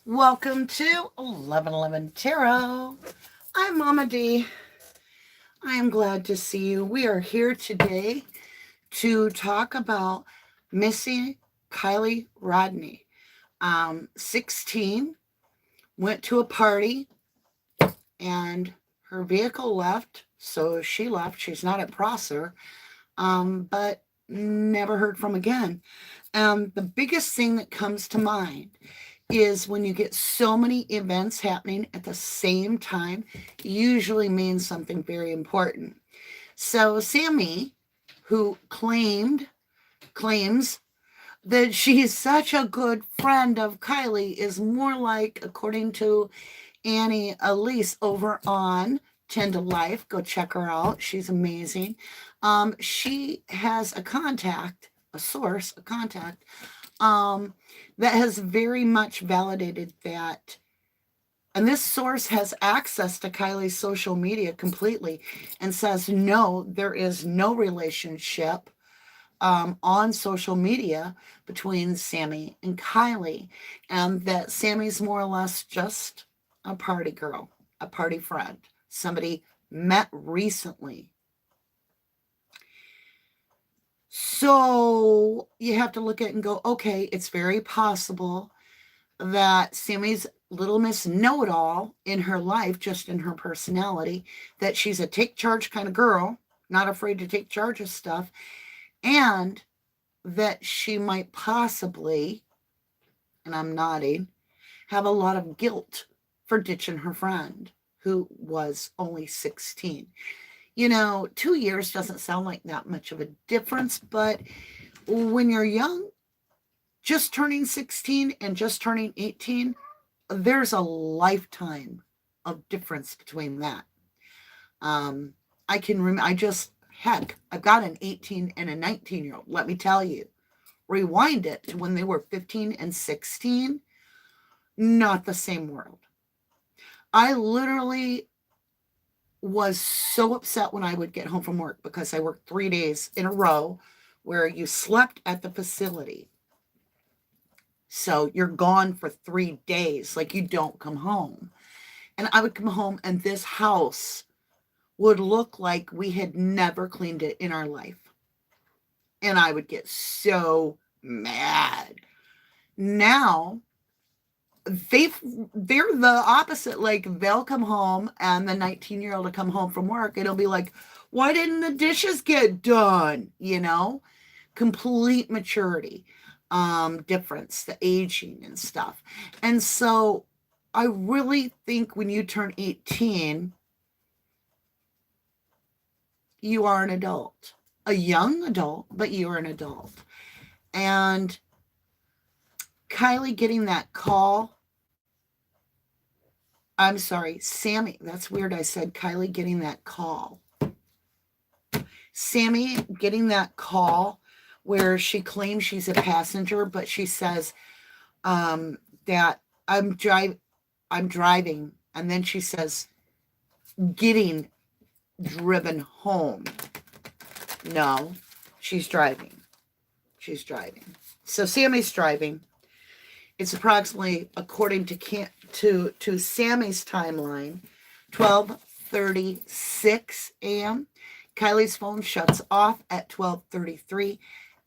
Welcome to 11 Tarot. I'm Mama D. I am glad to see you. We are here today to talk about Missy KIELY RODNI. 16, went to a party and her vehicle left, so she left. She's not at Prosser, but never heard from again. The biggest thing that comes to mind is when you get so many events happening at the same time, usually means something very important. So Sammy, who claims that she's such a good friend of Kylie, is more like, according to Annie Elise over on 10 to Life, go check her out. She's amazing. She has a contact, a source, a contact, that has very much validated that. And this source has access to Kylie's social media completely and says, no, there is no relationship on social media between Sammy and Kylie. And that Sammy's more or less just a party girl, a party friend, somebody met recently. So you have to look at it and go, okay, it's very possible that Sammy's little Miss Know-It-All in her life, just in her personality, that she's a take charge kind of girl, not afraid to take charge of stuff, and that she might possibly, and I'm nodding, have a lot of guilt for ditching her friend who was only 16. 2 years doesn't sound like that much of a difference, but when you're young, just turning 16 and just turning 18, there's a lifetime of difference between that. I can remember, I've got an 18 and a 19-year-old. Let me tell you, rewind it to when they were 15 and 16, not the same world. I literally was so upset when I would get home from work because I worked 3 days in a row where you slept at the facility. So you're gone for 3 days, like you don't come home. And I would come home and this house would look like we had never cleaned it in our life. And I would get so mad. Now, they're the opposite. Like, they'll come home and the 19-year-old will come home from work. It'll be like, why didn't the dishes get done? Complete maturity, difference, the aging and stuff. And so I really think when you turn 18, you are an adult, a young adult, but you are an adult. And Kylie getting that call, I'm sorry, Sammy, that's weird. I said Kylie getting that call. Sammy getting that call where she claims she's a passenger, but she says that I'm driving. And then she says, getting driven home. No, she's driving. She's driving. So Sammy's driving. It's approximately, according to Sammy's timeline, 12:36 a.m. Kylie's phone shuts off at 12:33,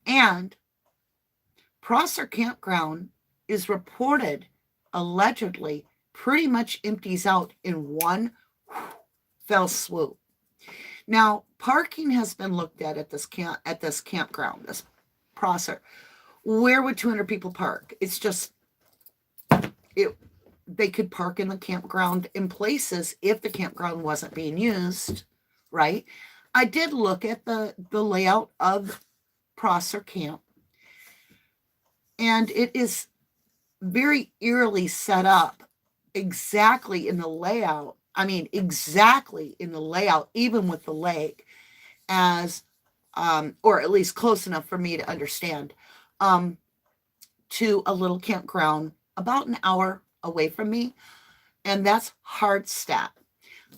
and Prosser Campground is reported, allegedly, pretty much empties out in one fell swoop. Now, parking has been looked at this campground, this Prosser. Where would 200 people park? It's just, they could park in the campground in places if the campground wasn't being used, right? I did look at the layout of Prosser Camp, and it is very eerily set up exactly in the layout. I mean, exactly in the layout, even with the lake, as, or at least close enough for me to understand, to a little campground about an hour away from me. And that's Hardstadt.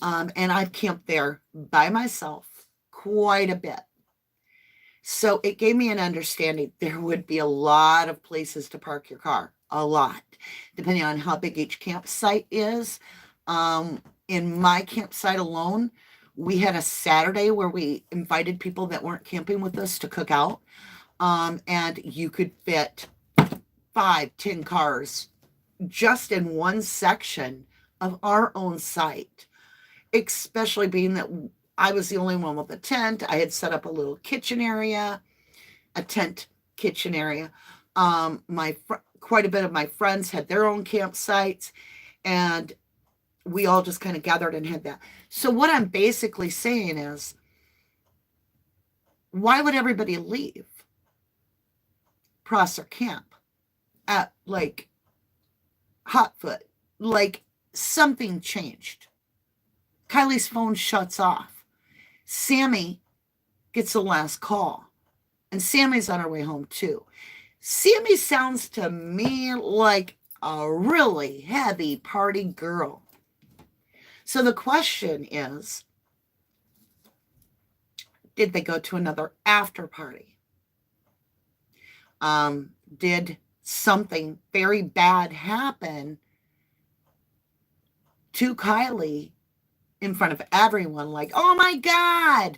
And I've camped there by myself quite a bit. So it gave me an understanding there would be a lot of places to park your car. a lot, depending on how big each campsite is. In my campsite alone, we had a Saturday where we invited people that weren't camping with us to cook out. And you could fit 5-10 cars just in one section of our own site, especially being that I was the only one with a tent. I had set up a little kitchen area, a tent kitchen area. Quite a bit of my friends had their own campsites, and we all just kind of gathered and had that. So what I'm basically saying is, why would everybody leave Prosser Camp at like Hotfoot? Like something changed. Kylie's phone shuts off. Sammy gets the last call, and Sammy's on her way home too. Sammy sounds to me like a really heavy party girl. So the question is, did they go to another after party? Did something very bad happen to Kylie in front of everyone? Like, oh my God,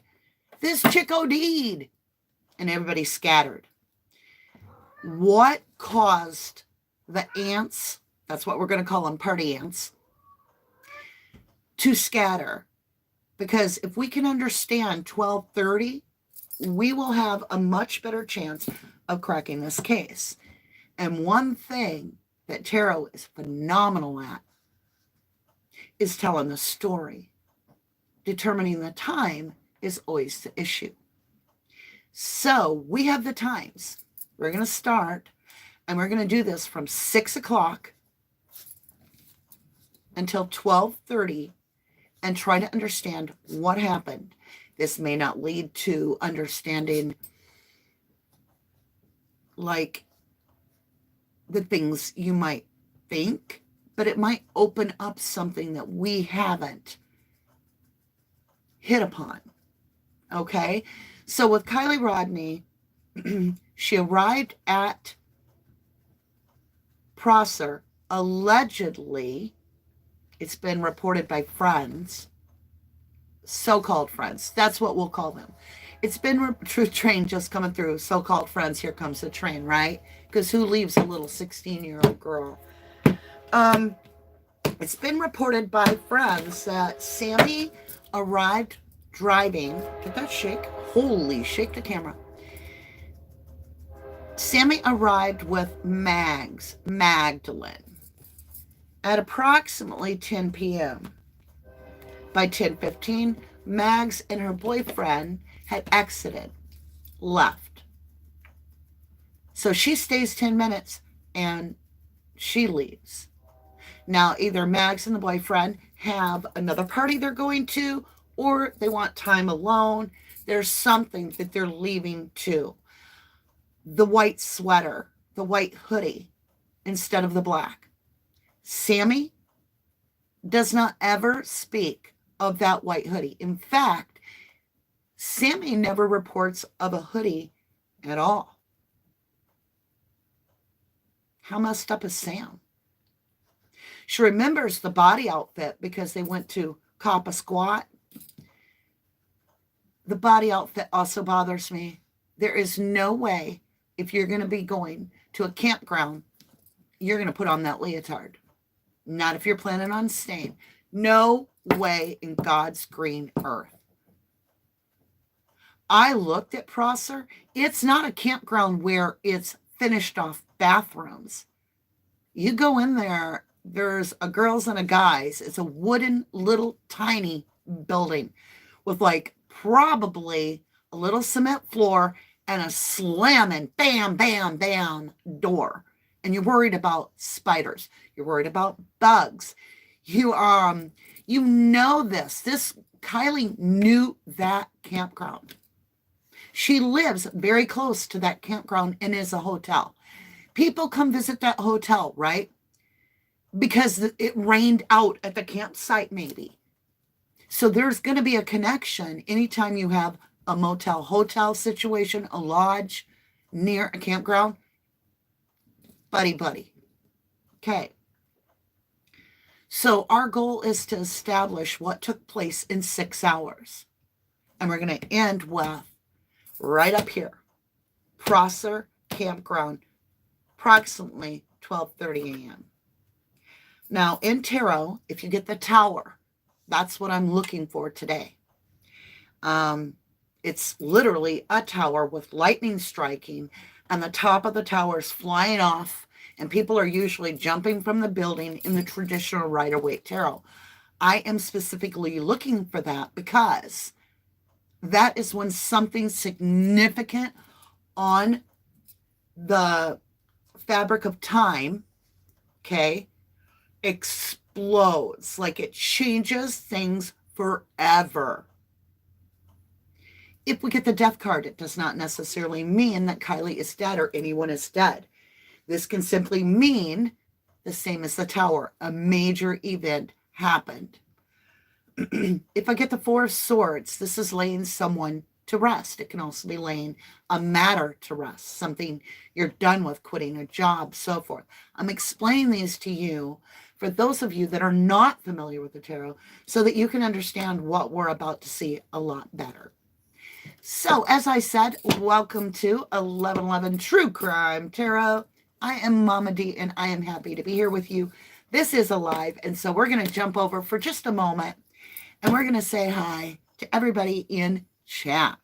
this chick OD'd. And everybody scattered. What caused the ants, that's what we're going to call them, party ants, to scatter? Because if we can understand 1230, we will have a much better chance of cracking this case. And one thing that tarot is phenomenal at is telling the story. Determining the time is always the issue. So we have the times. We're going to start, and we're going to do this from 6 o'clock until 12:30 and try to understand what happened. This may not lead to understanding like the things you might think, but it might open up something that we haven't hit upon. Okay? So with Kylie Rodney, she arrived at Prosser, allegedly, it's been reported by friends, so-called friends, that's what we'll call them. It's been train just coming through, so-called friends, here comes the train, right? Because who leaves a little 16-year-old girl? It's been reported by friends that Sammy arrived driving, get that shake, holy, shake the camera. Sammy arrived with Magdalene at approximately 10 p.m. By 10:15, Mags and her boyfriend had exited, left. So she stays 10 minutes and she leaves. Now, either Mags and the boyfriend have another party they're going to, or they want time alone. There's something that they're leaving to. The white sweater, the white hoodie, instead of the black. Sammy does not ever speak of that white hoodie. In fact, Sammy never reports of a hoodie at all. How messed up is Sam? She remembers the body outfit because they went to cop a squat. The body outfit also bothers me. There is no way, if you're going to be going to a campground, you're going to put on that leotard. Not if you're planning on staying. No way in God's green earth. I looked at Prosser. It's not a campground where it's finished off bathrooms. You go in there, there's a girls and a guys. It's a wooden little tiny building with like probably a little cement floor and a slamming bam, bam, bam door. And you're worried about spiders. You're worried about bugs. You know this. This Kylie knew that campground. She lives very close to that campground and is a hotel. People come visit that hotel, right? Because it rained out at the campsite maybe. So there's going to be a connection anytime you have a motel, hotel situation, a lodge near a campground. Buddy. Okay. So our goal is to establish what took place in 6 hours. And we're going to end with right up here. Prosser Campground, approximately 12:30 a.m. Now, in tarot, if you get the Tower, that's what I'm looking for today. It's literally a tower with lightning striking, and the top of the tower is flying off, and people are usually jumping from the building in the traditional Rider-Waite tarot. I am specifically looking for that because that is when something significant on the fabric of time, okay, explodes. Like it changes things forever. If we get the death card, it does not necessarily mean that Kylie is dead or anyone is dead. This can simply mean the same as the Tower. A major event happened. If I get the Four of Swords, this is laying someone to rest. It can also be laying a matter to rest, something you're done with, quitting a job, so forth. I'm explaining these to you for those of you that are not familiar with the tarot so that you can understand what we're about to see a lot better. So, as I said, welcome to 1111 True Crime Tarot. I am Mama D, and I am happy to be here with you. This is alive, and so we're going to jump over for just a moment, and we're going to say hi to everybody in chat.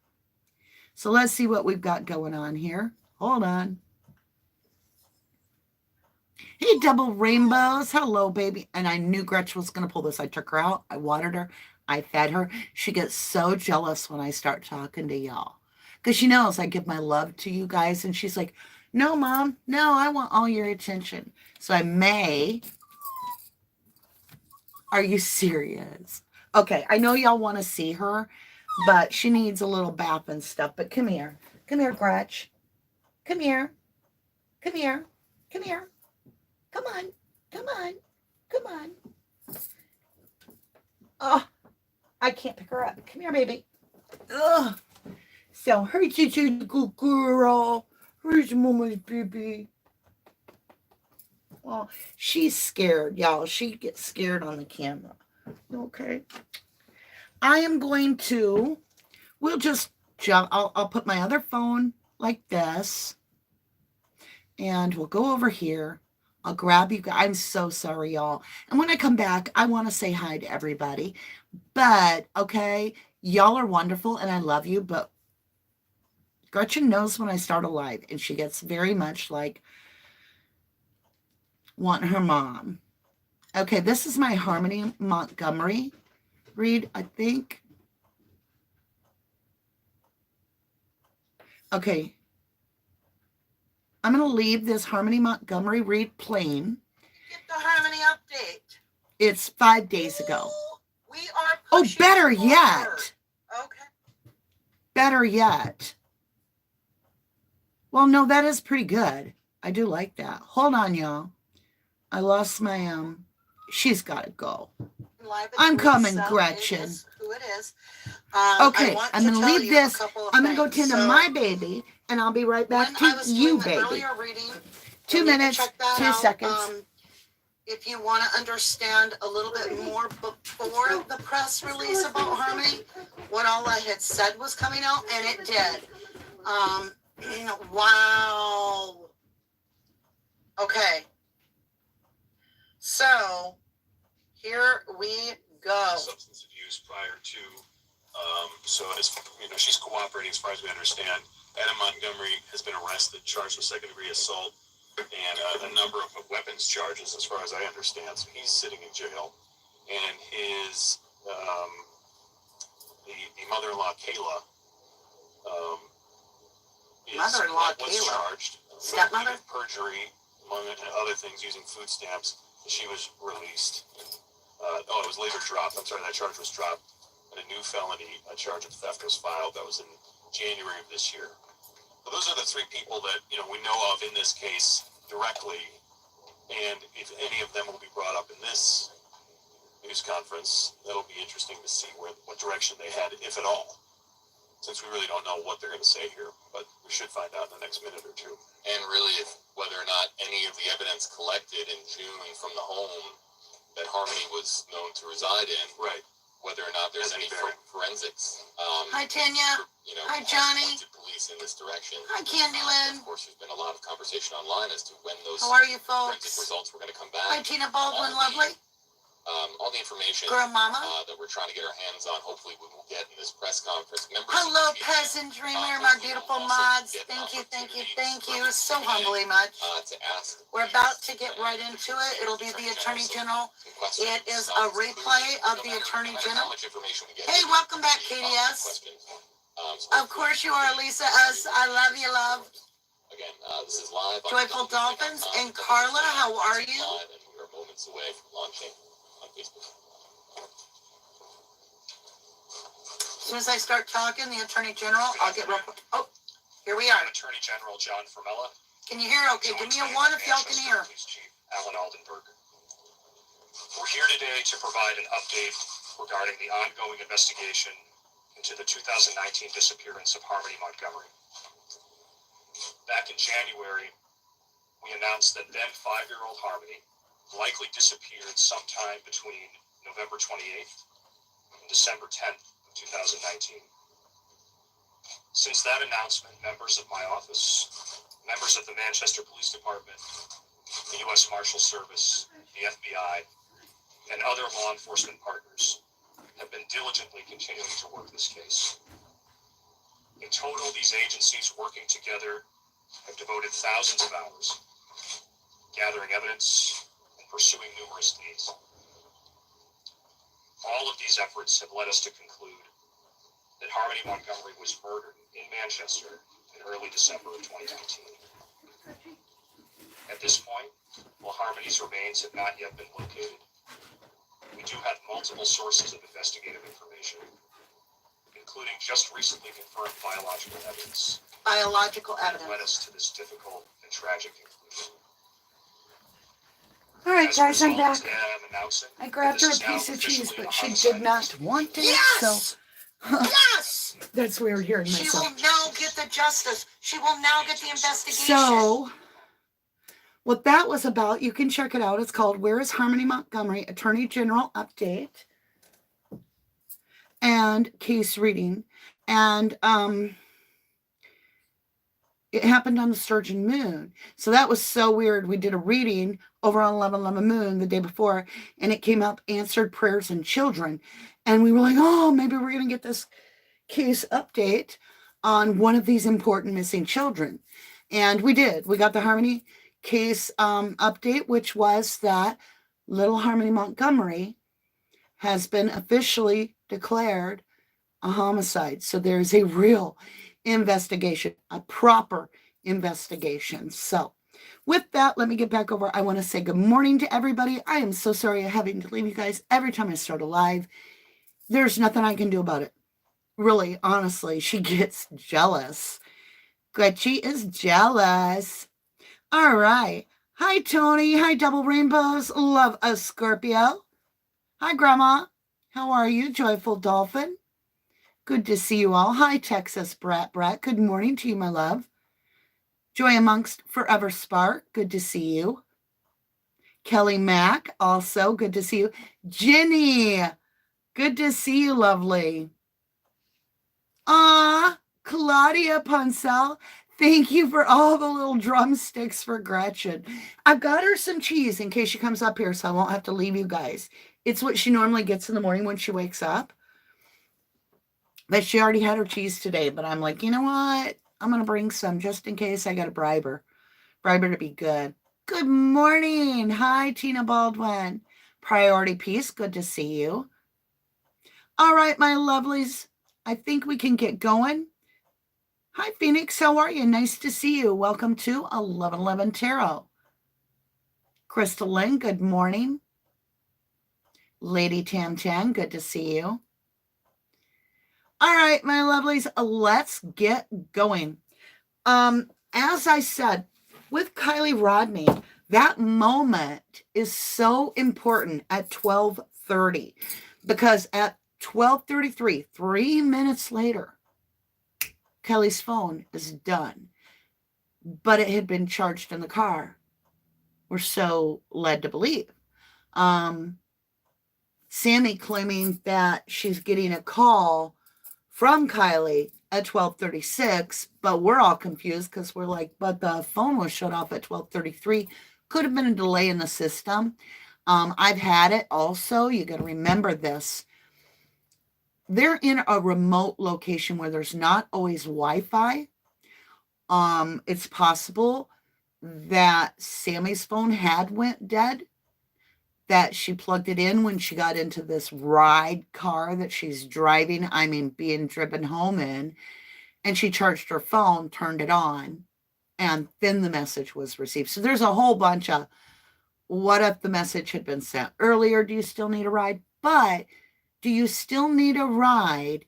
So let's see what we've got going on here. Hold on. Hey, Double Rainbows. Hello, baby. And I knew Gretchen was going to pull this. I took her out. I watered her. I fed her. She gets so jealous when I start talking to y'all. Because she knows I give my love to you guys. And she's like, no, Mom. No, I want all your attention. So I may. Are you serious? Okay, I know y'all want to see her, but she needs a little bath and stuff. But come here. Come here, Gretch. Come here. Come here. Come here. Come on. Come on. Come on. Oh, I can't pick her up. Come here, baby. Ugh. So, here's your good girl. Here's Mama's baby. Well, she's scared, y'all. She gets scared on the camera. Okay. I am going to, we'll just jump. I'll put my other phone like this. And we'll go over here. I'll grab you guys. I'm so sorry, y'all. And when I come back, I want to say hi to everybody. But, okay, y'all are wonderful and I love you. But Gretchen knows when I start a live. And she gets very much like wanting her mom. Okay, this is my Harmony Montgomery read, I think. Okay. I'm going to leave this Harmony Montgomery read plain. Get the Harmony update. It's 5 days ago. We are pushing better forward. Yet. Okay. Better yet. Well, no, that is pretty good. I do like that. Hold on, y'all. I lost my, she's got to go. I'm coming, Gretchen. Who it is. Okay, I'm going to leave this. I'm going to go tend to my baby, and I'll be right back to you, baby. Reading, 2 minutes, 2 seconds. If you want to understand a little bit more before the press release about Harmony, what all I had said was coming out, and it did. Wow. Okay. So, here we go. Substance abuse prior to, so as you know, she's cooperating as far as we understand. Adam Montgomery has been arrested, charged with second-degree assault, and a number of weapons charges, as far as I understand. So he's sitting in jail, and his the mother-in-law Kayla was charged with perjury, among other things, using food stamps. She was released. It was later dropped. I'm sorry, that charge was dropped. And a new felony, a charge of theft was filed. That was in January of this year. So those are the three people that we know of in this case directly. And if any of them will be brought up in this news conference, that'll be interesting to see what direction they head, if at all. since we really don't know what they're going to say here, but we should find out in the next minute or two. And really, if whether or not any of the evidence collected in June from the home that Harmony was known to reside in, right? Whether or not there's any forensics. Hi, Tanya. Hi, Johnny. Police in this direction. Hi, Candyland. Of course, there's been a lot of conversation online as to when those How are you, forensic folks? results were going to come back. Hi, Tina Baldwin, lovely. All the information Girl mama. that we're trying to get our hands on, hopefully we will get in this press conference. Hello, Peasant Dreamer, my beautiful mods. Thank you, thank you, thank you so humbly much. We're about to get right into it. It'll be the Attorney General. It is a replay of the Attorney General. Hey, welcome back, KDS. Of course you are, Lisa S. I love you, love. Again, this is live. Joyful Dolphins and Carla, how are you? We are moments away from launching on Facebook. As soon as I start talking, the Attorney General, I'll get real quick. Oh, here we are. Attorney General John Formella. Can you hear? Okay, give me a one if y'all can hear. Police Chief Alan Aldenberg. We're here today to provide an update regarding the ongoing investigation into the 2019 disappearance of Harmony Montgomery. Back in January, we announced that then 5-year-old Harmony likely disappeared sometime between November 28th and December 10th of 2019. Since that announcement, members of my office, members of the Manchester Police Department, the U.S. Marshal Service, the FBI, and other law enforcement partners have been diligently continuing to work this case. In total, these agencies working together have devoted thousands of hours gathering evidence and pursuing numerous leads. All of these efforts have led us to conclude that Harmony Montgomery was murdered in Manchester in early December of 2019. At this point, while Harmony's remains have not yet been located, we do have multiple sources of investigative information, including just recently confirmed biological evidence. Biological That evidence. led us to this difficult and tragic conclusion. All right, guys, I'm back. Announcing I grabbed her a this is now piece of cheese, officially but a she homicide. did not want it. Yes! So Yes! that's weird hearing She myself. will now get the justice. She will now get the investigation. So what that was about, you can check it out. It's called Where is Harmony Montgomery? Attorney General Update and Case Reading. And it happened on the Sturgeon Moon. So that was so weird. We did a reading over on 11 Moon the day before, and it came up Answered Prayers and Children. And we were like, oh, maybe we're going to get this case update on one of these important missing children. And we did. We got the Harmony case update, which was that little Harmony Montgomery has been officially declared a homicide. So there's a real investigation, a proper investigation. So with that, let me get back over. I want to say good morning to everybody. I am so sorry I'm having to leave you guys every time I start a live. There's nothing I can do about it. Really, honestly, she gets jealous. Gretchy is jealous. All right. Hi, Tony. Hi, Double Rainbows. Love a Scorpio. Hi, Grandma. How are you, Joyful Dolphin? Good to see you all. Hi, Texas Brat. Good morning to you, my love. Joy amongst Forever Spark. Good to see you. Kelly Mack. Also, good to see you. Jenny. Good to see you, lovely. Claudia Poncel. Thank you for all the little drumsticks for Gretchen. I've got her some cheese in case she comes up here, so I won't have to leave you guys. It's what she normally gets in the morning when she wakes up. But she already had her cheese today. But I'm like, you know what? I'm going to bring some just in case I got to bribe her. Bribe her to be good. Good morning. Hi, Tina Baldwin. Priority Peace. Good to see you. All right, my lovelies. I think we can get going. Hi, Phoenix. How are you? Nice to see you. Welcome to 11 Tarot. Crystal Lynn, good morning. Lady Tam Tan, good to see you. All right, my lovelies, let's get going. As I said, with KIELY Rodney, that moment is so important at 12:30 because at 12:33, 3 minutes later, Kelly's phone is done, but it had been charged in the car. We're so led to believe. Sammy claiming that she's getting a call from Kylie at 12:36, but we're all confused because we're like, but the phone was shut off at 12:33. Could have been a delay in the system. I've had it also. You got to remember this. They're in a remote location where there's not always Wi-Fi. It's possible that Sammy's phone had went dead, that she plugged it in when she got into this ride car that she's driving, being driven home in, and she charged her phone, turned it on, and then the message was received. So there's a whole bunch of, what if the message had been sent earlier? Do you still need a ride? But do you still need a ride?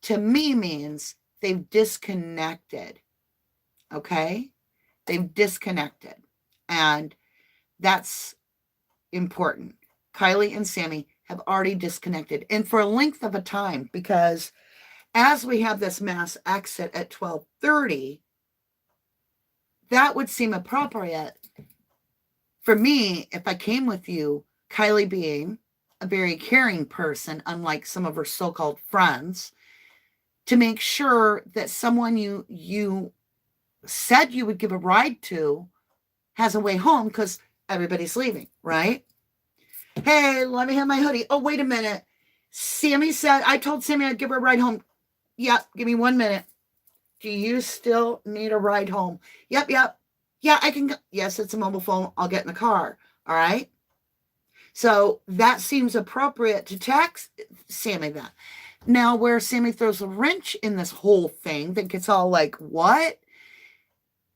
To me means they've disconnected. Okay? They've disconnected. And that's important. Kylie and Sammy have already disconnected. And for a length of a time, because as we have this mass exit at 12:30, that would seem appropriate for me if I came with you, Kylie being a very caring person, unlike some of her so-called friends, to make sure that someone you said you would give a ride to has a way home, because everybody's leaving, right? Hey, let me have my hoodie. Oh, wait a minute. Sammy said, I told Sammy I'd give her a ride home. Yep, give me 1 minute. Do you still need a ride home? Yep. Yeah, I can go. Yes, it's a mobile phone. I'll get in the car. All right. So that seems appropriate to text Sammy that. Now, where Sammy throws a wrench in this whole thing that gets all like, what?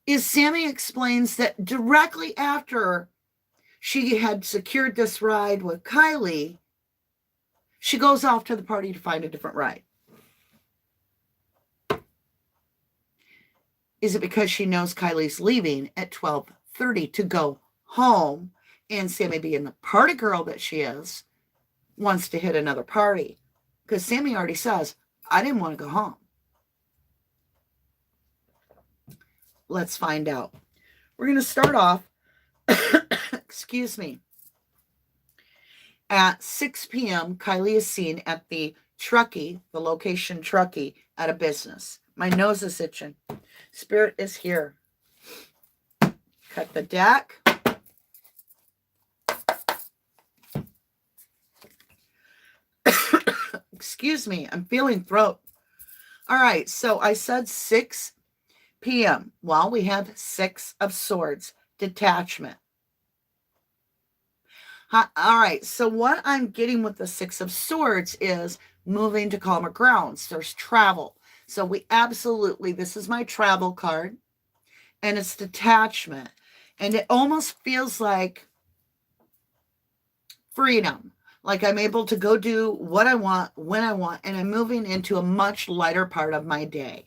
Is Sammy explains that directly after she had secured this ride with Kylie, she goes off to the party to find a different ride. Is it because she knows Kylie's leaving at 12:30 to go home, and Sammy, being the party girl that she is, wants to hit another party? Because Sammy already says, I didn't want to go home. Let's find out. We're going to start off, excuse me, at 6 p.m. Kylie is seen at the Truckee, the location Truckee, at a business. My nose is itching. Spirit is here. Cut the deck. Excuse me, I'm feeling throat. All right, so I said 6 p.m. Well, we have 6 of Swords, detachment. All right, so what I'm getting with the 6 of Swords is moving to calmer grounds. There's travel. So we absolutely, this is my travel card, and it's detachment. And it almost feels like freedom. Like I'm able to go do what I want, when I want, and I'm moving into a much lighter part of my day.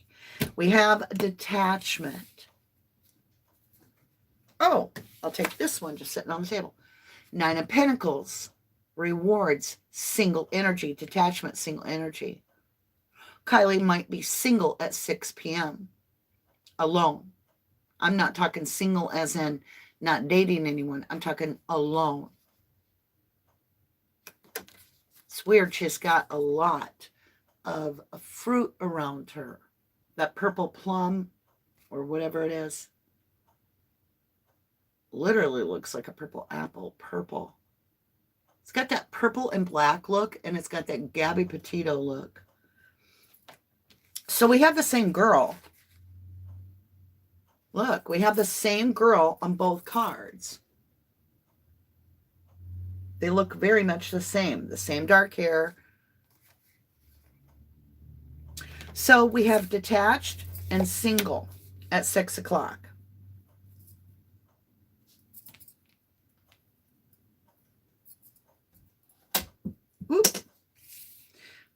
We have detachment. Oh, I'll take this one just sitting on the table. 9 of Pentacles, rewards, single energy, detachment, single energy. Kylie might be single at 6 p.m. alone. I'm not talking single as in not dating anyone. I'm talking alone. It's weird. She's got a lot of fruit around her. That purple plum or whatever it is. Literally looks like a purple apple. Purple. It's got that purple and black look, and it's got that Gabby Petito look. So we have the same girl. Look, we have the same girl on both cards. They look very much the same dark hair. So we have detached and single at 6 o'clock. Whoop.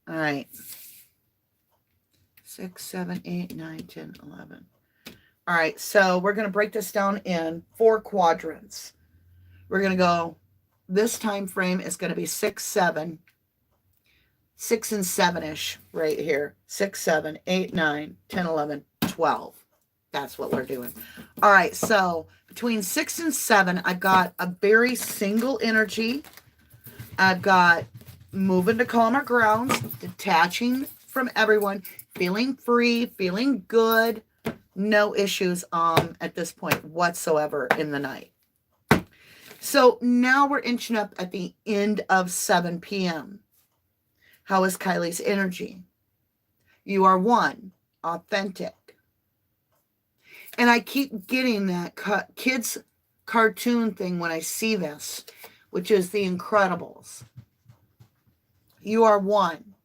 All right. 6, 7, 8, 9, 10, 11. All right, so we're going to break this down in 4 quadrants. We're going to go, this time frame is going to be 6, 7, 6 and 7-ish right here. 6, 7, 8, 9, 10, 11, 12. That's what we're doing. All right, so between 6 and 7, I've got a very single energy. I've got moving to calmer grounds, detaching from everyone, feeling free, feeling good, no issues at this point whatsoever in the night. So now we're inching up at the end of 7 p.m. How is Kylie's energy? You are one, authentic. And I keep getting that kids cartoon thing when I see this, which is The Incredibles. You are one,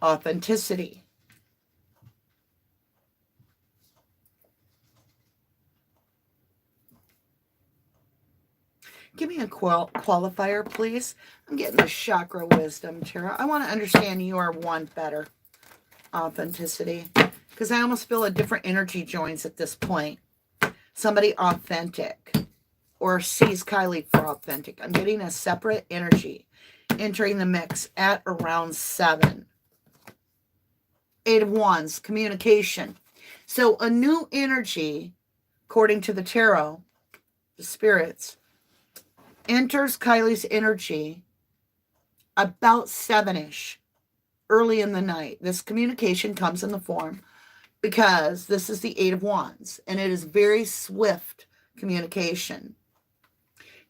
authenticity. Give me a qualifier, please. I'm getting the chakra wisdom, Tara. I want to understand you are one better. Authenticity. Because I almost feel a different energy joins at this point. Somebody authentic. Or sees Kylie for authentic. I'm getting a separate energy entering the mix at around 7. 8 of Wands. Communication. So a new energy, according to the tarot, the spirits, enters Kylie's energy about 7-ish, early in the night. This communication comes in the form, because this is the 8 of Wands, and it is very swift communication.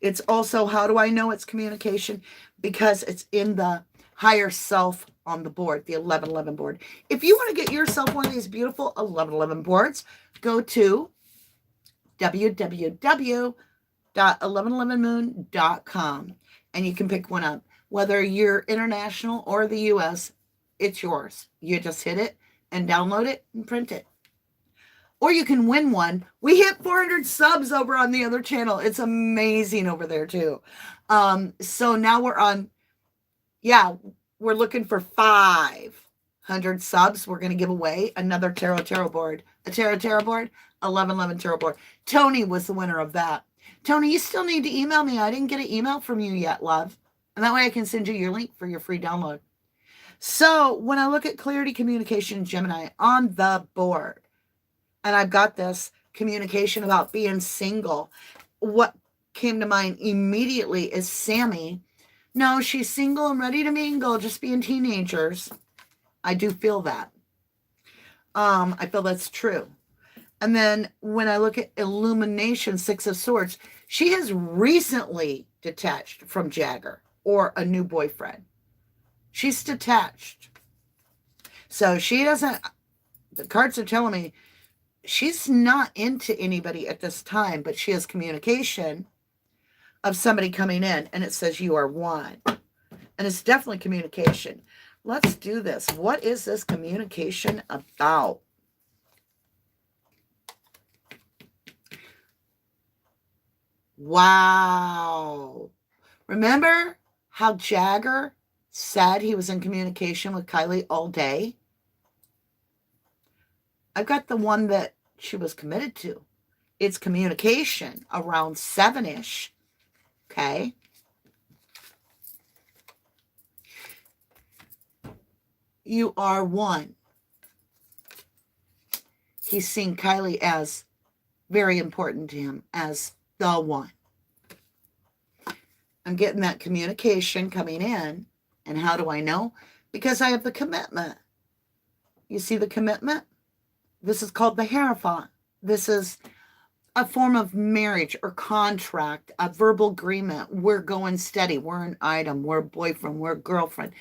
It's also, how do I know it's communication? Because it's in the higher self on the board, the 1111 board. If you want to get yourself one of these beautiful 1111 boards, go to www.1111moon.com and you can pick one up. Whether you're international or the US, it's yours. You just hit it and download it and print it. Or you can win one. We hit 400 subs over on the other channel. It's amazing over there too. So now we're on, we're looking for 500 subs. We're going to give away another tarot board. A tarot board, 1111 tarot board. Tony was the winner of that. Tony, you still need to email me. I didn't get an email from you yet, love. And that way I can send you your link for your free download. So when I look at clarity, communication, Gemini on the board, and I've got this communication about being single, what came to mind immediately is Sammy. No, she's single and ready to mingle, just being teenagers. I do feel that. I feel that's true. And then when I look at illumination, 6 of Swords, she has recently detached from Jagger or a new boyfriend. She's detached. So she doesn't, the cards are telling me she's not into anybody at this time, but she has communication of somebody coming in, and it says you are one. And it's definitely communication. Let's do this. What is this communication about? Wow. Remember how Jagger said he was in communication with Kylie all day? I've got the one that she was committed to. It's communication around 7-ish. Okay. You are one. He's seeing Kylie as very important to him, as the one. I'm getting that communication coming in. And how do I know? Because I have the commitment. You see the commitment? This is called the Hierophant. This is a form of marriage or contract, a verbal agreement. We're going steady. We're an item. We're a boyfriend. We're a girlfriend.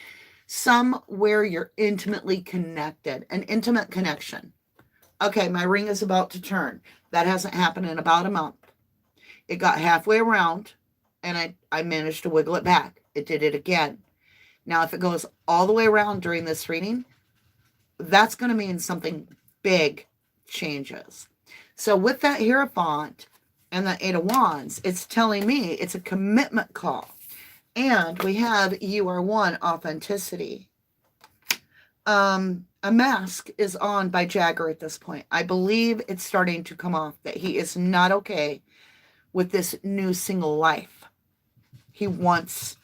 Somewhere you're intimately connected, an intimate connection. Okay, my ring is about to turn. That hasn't happened in about a month. It got halfway around, and I managed to wiggle it back. It did it again. Now, if it goes all the way around during this reading, that's going to mean something big changes. So with that Hierophant and the 8 of Wands, it's telling me it's a commitment call. And we have you are one, authenticity. A mask is on by Jagger at this point. I believe it's starting to come off that he is not okay with this new single life. He wants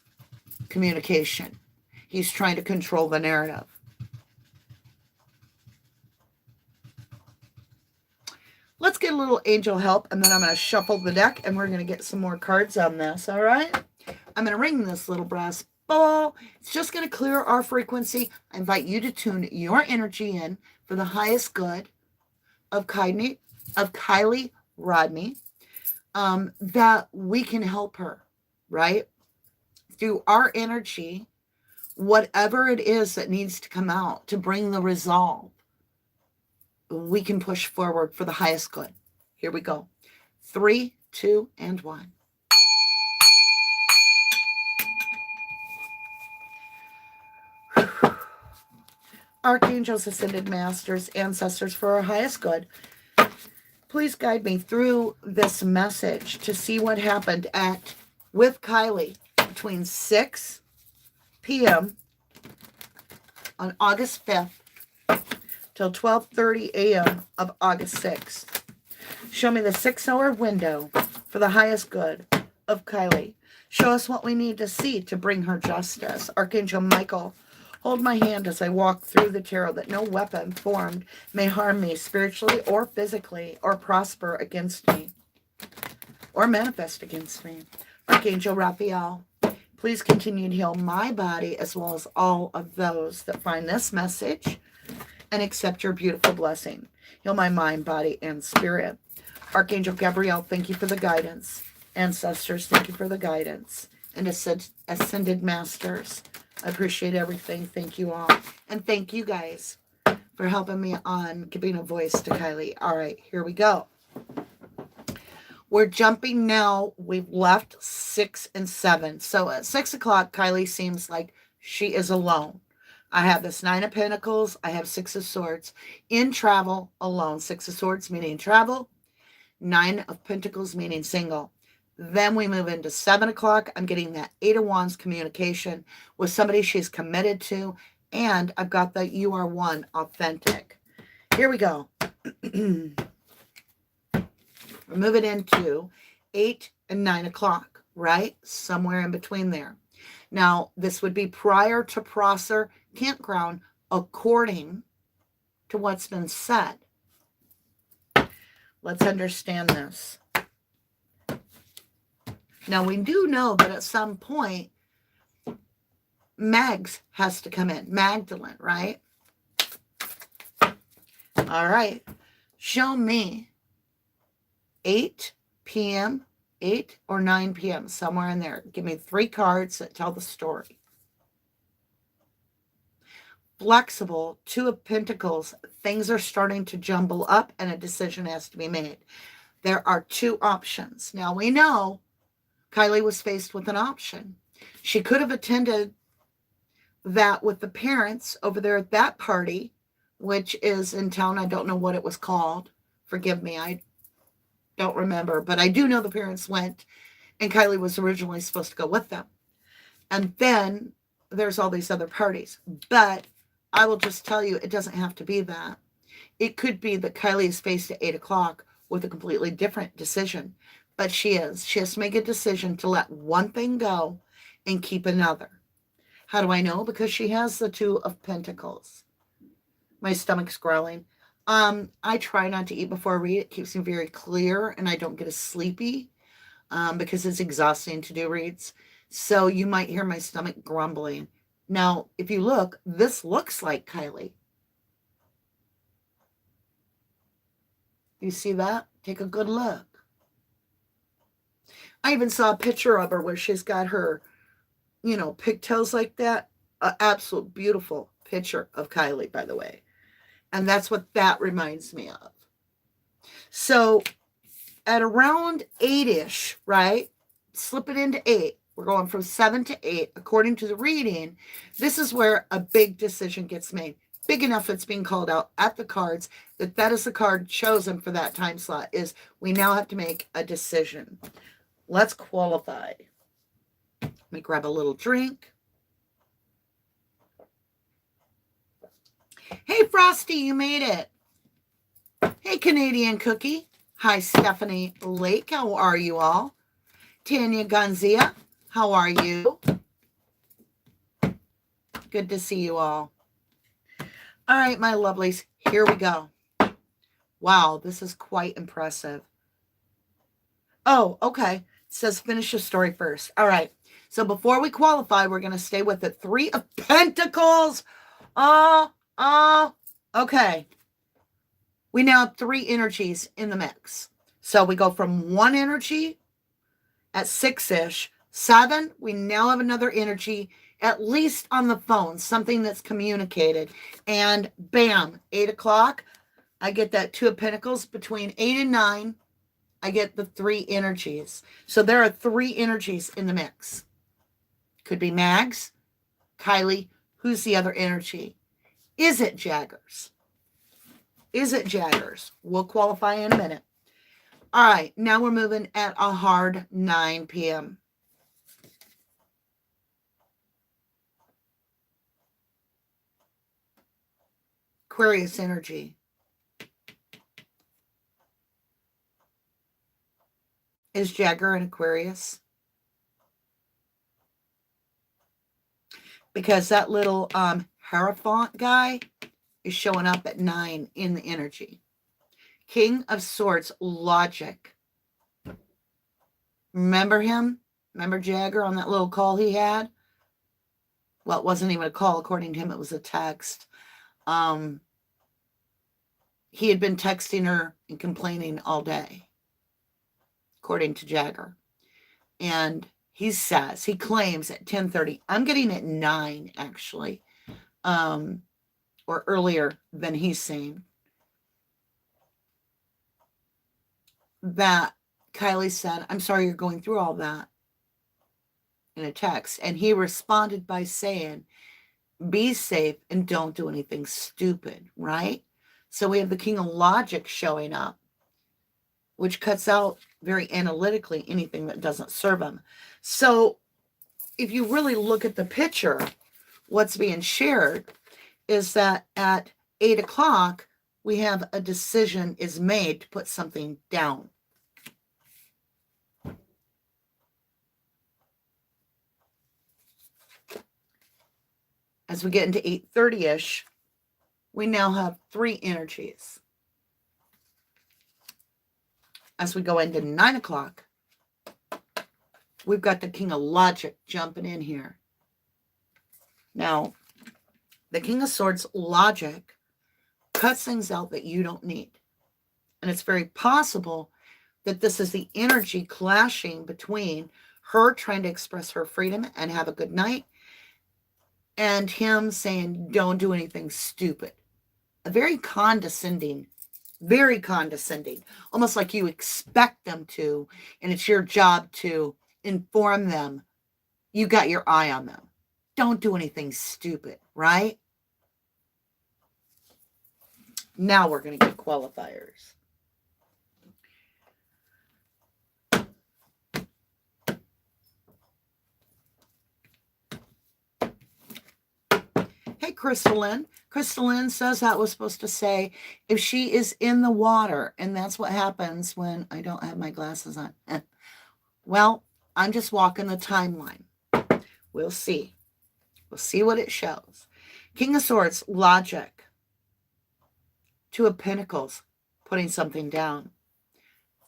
communication. He's trying to control the narrative. Let's get a little angel help, and then I'm going to shuffle the deck, and we're going to get some more cards on this, all right? I'm going to ring this little brass ball. It's just going to clear our frequency. I invite you to tune your energy in for the highest good of Kylie Rodney, that we can help her, right? Through our energy, whatever it is that needs to come out to bring the resolve, we can push forward for the highest good. Here we go. 3, 2, and 1. Archangels, Ascended Masters, Ancestors, for our highest good, please guide me through this message to see what happened with Kylie between 6 p.m. on August 5th till 12:30 a.m. of August 6th. Show me the 6-hour window for the highest good of Kylie. Show us what we need to see to bring her justice. Archangel Michael, hold my hand as I walk through the tarot, that no weapon formed may harm me spiritually or physically or prosper against me or manifest against me. Archangel Raphael, please continue to heal my body as well as all of those that find this message and accept your beautiful blessing. Heal my mind, body, and spirit. Archangel Gabriel, thank you for the guidance. Ancestors, thank you for the guidance. And Ascended Masters, I appreciate everything. Thank you all. And thank you guys for helping me on giving a voice to Kylie. All right, here we go. We're jumping now. We've left 6 and 7. So at 6 o'clock, Kylie seems like she is alone. I have this 9 of Pentacles. I have 6 of Swords. In travel, alone. 6 of Swords meaning travel. 9 of Pentacles meaning single. Then we move into 7 o'clock. I'm getting that 8 of Wands communication with somebody she's committed to. And I've got the you are one authentic. Here we go. We're moving into 8 and 9 o'clock, right? Somewhere in between there. Now, this would be prior to Prosser Campground, according to what's been said. Let's understand this. Now, we do know that at some point, Mags has to come in. Magdalene, right? All right. Show me 8 p.m., 8 or 9 p.m., somewhere in there. Give me 3 cards that tell the story. Flexible, 2 of Pentacles. Things are starting to jumble up and a decision has to be made. There are 2 options. Now, we know Kylie was faced with an option. She could have attended that with the parents over there at that party, which is in town. I don't know what it was called. Forgive me, I don't remember. But I do know the parents went, and Kylie was originally supposed to go with them. And then there's all these other parties. But I will just tell you, it doesn't have to be that. It could be that Kylie is faced at 8 o'clock with a completely different decision. But she has to make a decision to let one thing go and keep another. How do I know? Because she has the 2 of Pentacles. My stomach's growling. I try not to eat before I read. It keeps me very clear and I don't get as sleepy because it's exhausting to do reads. So you might hear my stomach grumbling. Now, if you look, this looks like Kylie. You see that? Take a good look. I even saw a picture of her where she's got her, pigtails like that. An absolute beautiful picture of Kylie, by the way. And that's what that reminds me of. So at around 8-ish, right? Slip it into 8. We're going from 7 to 8. According to the reading, this is where a big decision gets made. Big enough it's being called out at the cards that is the card chosen for that time slot, is we now have to make a decision. Let's qualify. Let me grab a little drink. Hey, Frosty, you made it. Hey, Canadian Cookie. Hi, Stephanie Lake. How are you all? Tanya Gonzia, how are you? Good to see you all. All right, my lovelies, here we go. Wow, this is quite impressive. Oh, okay. It says finish the story first. All right. So before we qualify, we're going to stay with the Three of Pentacles. Okay. We now have three energies in the mix. So we go from one energy at 6-ish, 7, we now have another energy, at least on the phone, something that's communicated. And bam, 8 o'clock, I get that 2 of Pentacles. Between 8 and 9, I get the 3 energies. So there are 3 energies in the mix. Could be Mags, Kylie. Who's the other energy? Is it Jaggers? Is it Jaggers? We'll qualify in a minute. All right, now we're moving at a hard 9 p.m. Aquarius energy. Is Jagger an Aquarius? Because that little Hierophant guy is showing up at 9 in the energy. King of Swords, logic. Remember him? Remember Jagger on that little call he had? Well, it wasn't even a call. According to him, it was a text. He had been texting her and complaining all day, according to Jagger. And he says, he claims at 10:30, I'm getting at 9, actually, or earlier than he's saying, that Kylie said, I'm sorry you're going through all that, in a text. And he responded by saying, be safe and don't do anything stupid, right? So we have the King of Logic showing up, which cuts out very analytically anything that doesn't serve him. So if you really look at the picture, what's being shared is that at 8 o'clock, we have a decision is made to put something down. As we get into 8:30-ish, we now have 3 energies. As we go into 9 o'clock, we've got the King of Logic jumping in here. Now, the King of Swords, logic, cuts things out that you don't need. And it's very possible that this is the energy clashing between her trying to express her freedom and have a good night, and him saying, don't do anything stupid. A very condescending, almost like you expect them to, and it's your job to inform them you got your eye on them. Don't do anything stupid, right? Now we're going to get qualifiers. Hey, Crystalline. Crystalline says that was supposed to say if she is in the water, and that's what happens when I don't have my glasses on. Well, I'm just walking the timeline. We'll see. We'll see what it shows. King of Swords, logic. 2 of Pentacles, putting something down.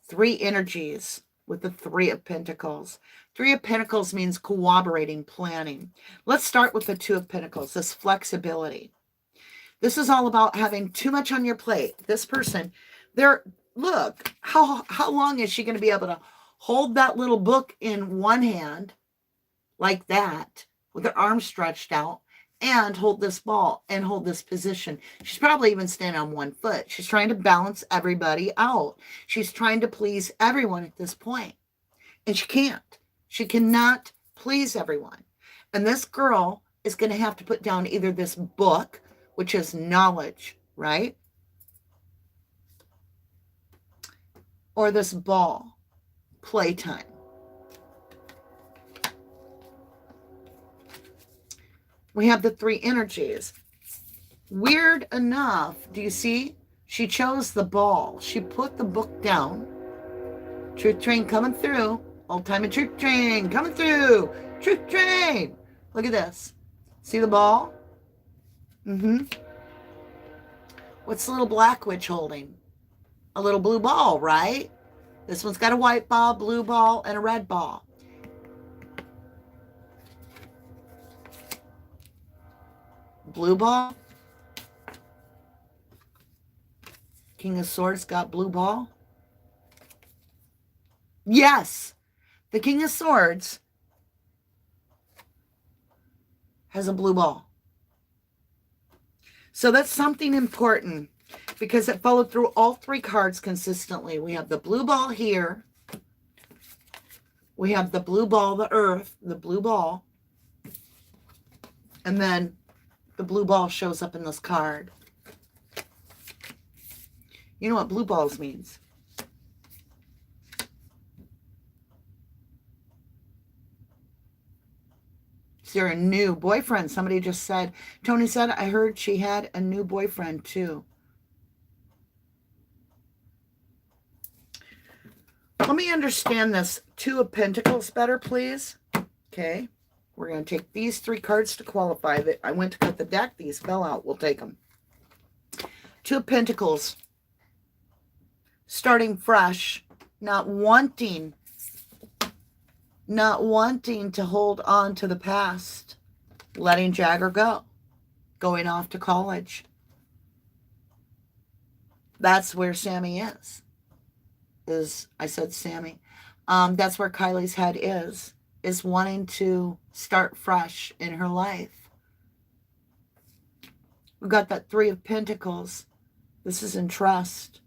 3 energies with the 3 of Pentacles. 3 of Pentacles means cooperating, planning. Let's start with the 2 of Pentacles, this flexibility. This is all about having too much on your plate. This person, look, how long is she going to be able to hold that little book in one hand like that with her arms stretched out and hold this ball and hold this position? She's probably even standing on one foot. She's trying to balance everybody out. She's trying to please everyone at this point. And she can't. She cannot please everyone. And this girl is going to have to put down either this book, which is knowledge, right? Or this ball, playtime. We have the 3 energies. Weird enough, do you see? She chose the ball. She put the book down. Truth train coming through. Old-timey truth train coming through. Truth train. Look at this. See the ball? What's the little black witch holding? A little blue ball, right? This one's got a white ball, blue ball, and a red ball. Blue ball. King of Swords got blue ball. Yes, the King of Swords has a blue ball. So that's something important because it followed through all three cards consistently. We have the blue ball here. We have the blue ball, the earth, the blue ball. And then the blue ball shows up in this card. You know what blue balls means? Is there a new boyfriend? Somebody just said, Tony said, I heard she had a new boyfriend too. Let me understand this Two of Pentacles better, please. Okay. We're going to take these three cards to qualify. That I went to cut the deck. These fell out. We'll take them. Two of Pentacles. Starting fresh. Not wanting to hold on to the past. Letting Jagger go. Going off to college. That's where Sammy is. I said Sammy. That's where Kylie's head is wanting to start fresh in her life. We've got that Three of Pentacles. This is in trust.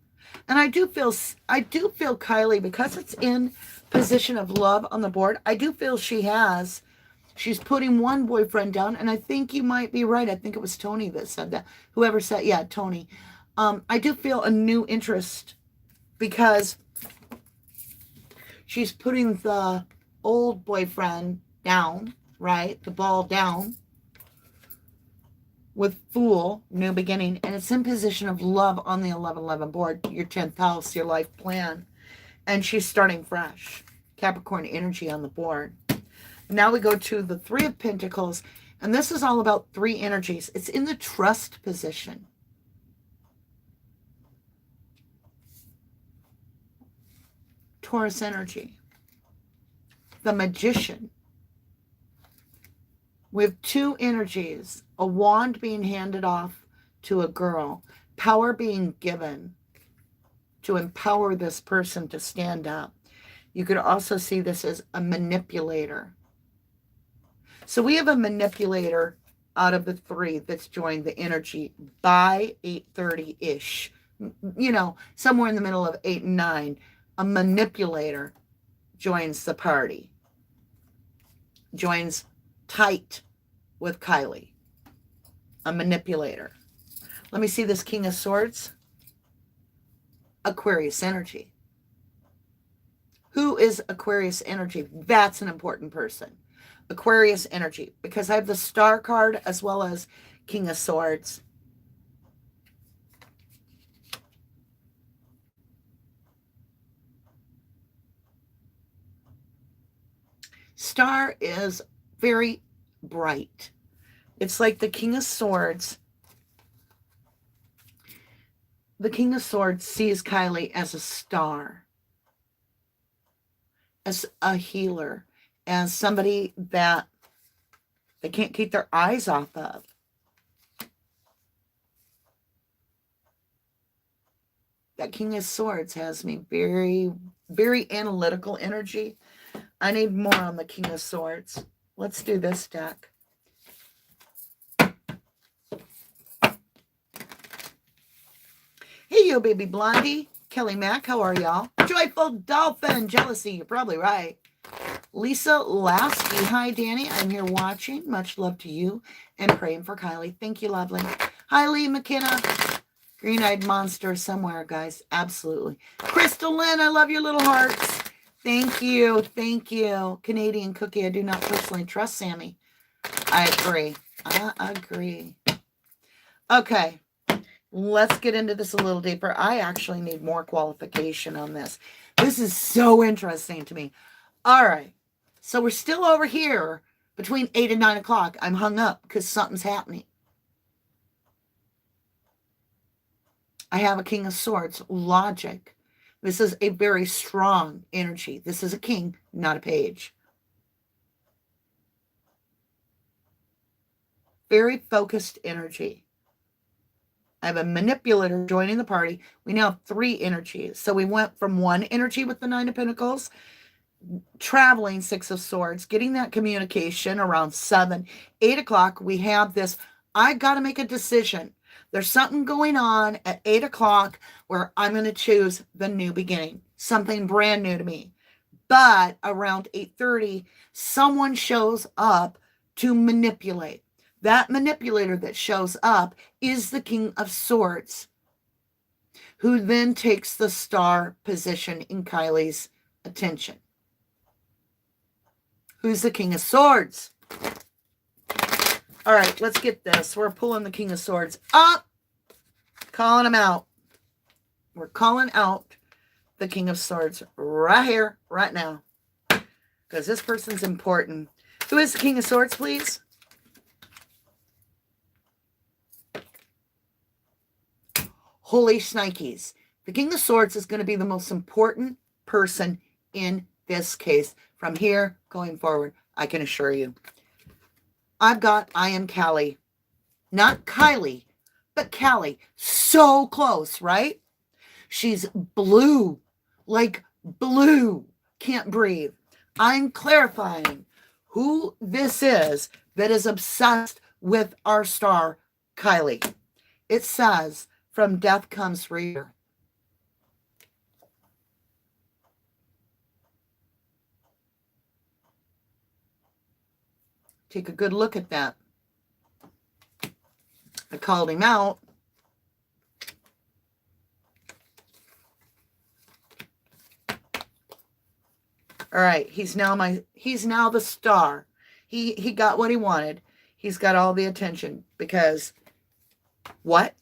And I do feel Kylie, because it's in position of love on the board, I do feel she's putting one boyfriend down, and I think you might be right. I think it was Tony that said that. Whoever said, yeah, Tony. I do feel a new interest because she's putting the old boyfriend down, right? The ball down with Fool, new beginning. And it's in position of love on the 1111 board, your 10th house, your life plan. And she's starting fresh. Capricorn energy on the board. Now we go to the Three of Pentacles. And this is all about three energies. It's in the trust position. Taurus energy. The Magician. We have two energies. A wand being handed off to a girl. Power being given to empower this person to stand up. You could also see this as a manipulator. So we have a manipulator out of the three that's joined the energy by 8:30-ish. You know, somewhere in the middle of 8 and 9. A manipulator joins the party. Joins tight with Kylie. A manipulator. Let me see this King of Swords. Aquarius energy. Who is Aquarius energy? That's an important person. Aquarius energy. Because I have the Star card as well as King of Swords. Star is very bright. It's like the King of Swords. The King of Swords sees Kylie as a star, as a healer, as somebody that they can't keep their eyes off of. That King of Swords has me very, very analytical energy. I need more on the King of Swords. Let's do this deck. Hey, you baby blondie. Kelly Mack, how are y'all? Joyful Dolphin, jealousy, you're probably right. Lisa Lasky, hi Danny, I'm here watching. Much love to you and praying for Kylie. Thank you, lovely. Hi Lee McKenna. Green-eyed monster somewhere, guys. Absolutely. Crystal Lynn, I love your little hearts. Thank you. Thank you. Canadian Cookie, I do not personally trust Sammy. I agree. I agree. Okay. Let's get into this a little deeper. I actually need more qualification on this. This is so interesting to me. All right. So we're still over here Between 8 and 9 o'clock, I'm hung up because something's happening. I have a King of Swords, logic. This is a very strong energy. This is a king, not a page. Very focused energy. I have a manipulator joining the party. We now have 3 energies. So we went from 1 energy with the 9 of Pentacles, traveling 6 of Swords, getting that communication around 7, 8 o'clock. We have this, I got to make a decision. There's something going on at 8 o'clock where I'm going to choose the new beginning, something brand new to me. But around 8:30, someone shows up to manipulate. That manipulator that shows up is the King of Swords, who then takes the star position in Kiely's attention. Who's the King of Swords? All right, let's get this. We're pulling the King of Swords up, calling him out. We're calling out the King of Swords right here, right now, because this person's important. Who is the King of Swords, please? Holy shnikes. The King of Swords is going to be the most important person in this case from here going forward, I can assure you. I've got I am Kiely. Not Kylie, but Kiely. So close, right? She's blue, like blue. Can't breathe. I'm clarifying who this is that is obsessed with our star, Kiely. It says, from death comes rebirth. Take a good look at that. I called him out. All right, he's now the star. He got what he wanted. He's got all the attention because what?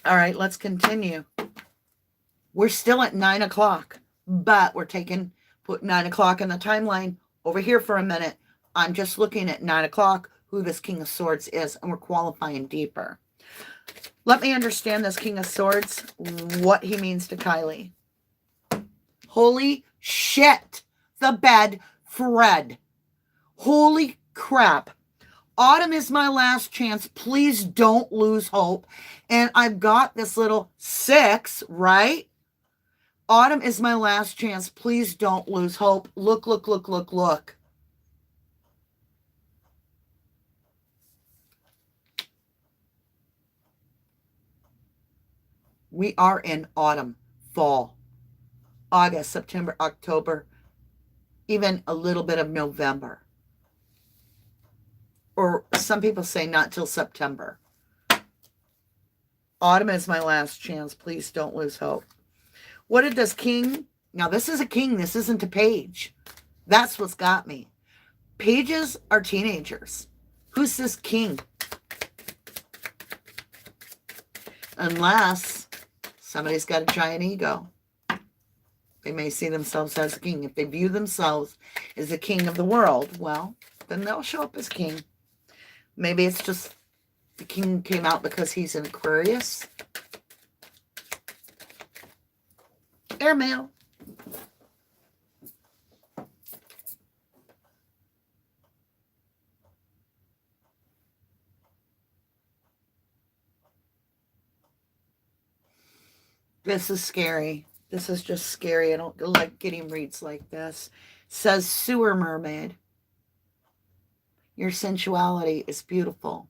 All right, let's continue. We're still at 9 o'clock, but we're put 9 o'clock in the timeline over here for a minute. I'm just looking at 9 o'clock, who this King of Swords is, and we're qualifying deeper. Let me understand this King of Swords, what he means to Kiely. Holy shit, the bed Fred. Holy crap. Autumn is my last chance. Please don't lose hope. And I've got this little 6, right? Autumn is my last chance. Please don't lose hope. Look, look, look, look, look. We are in autumn, fall, August, September, October, even a little bit of November. Or some people say not till September. Autumn is my last chance. Please don't lose hope. What did this king? Now, this is a king. This isn't a page. That's what's got me. Pages are teenagers. Who's this king? Unless somebody's got a giant ego. They may see themselves as a king. If they view themselves as the king of the world, well, then they'll show up as king. Maybe it's just the king came out because he's an Aquarius. Airmail. This is scary. This is just scary. I don't like getting reads like this. It says sewer mermaid. Your sensuality is beautiful.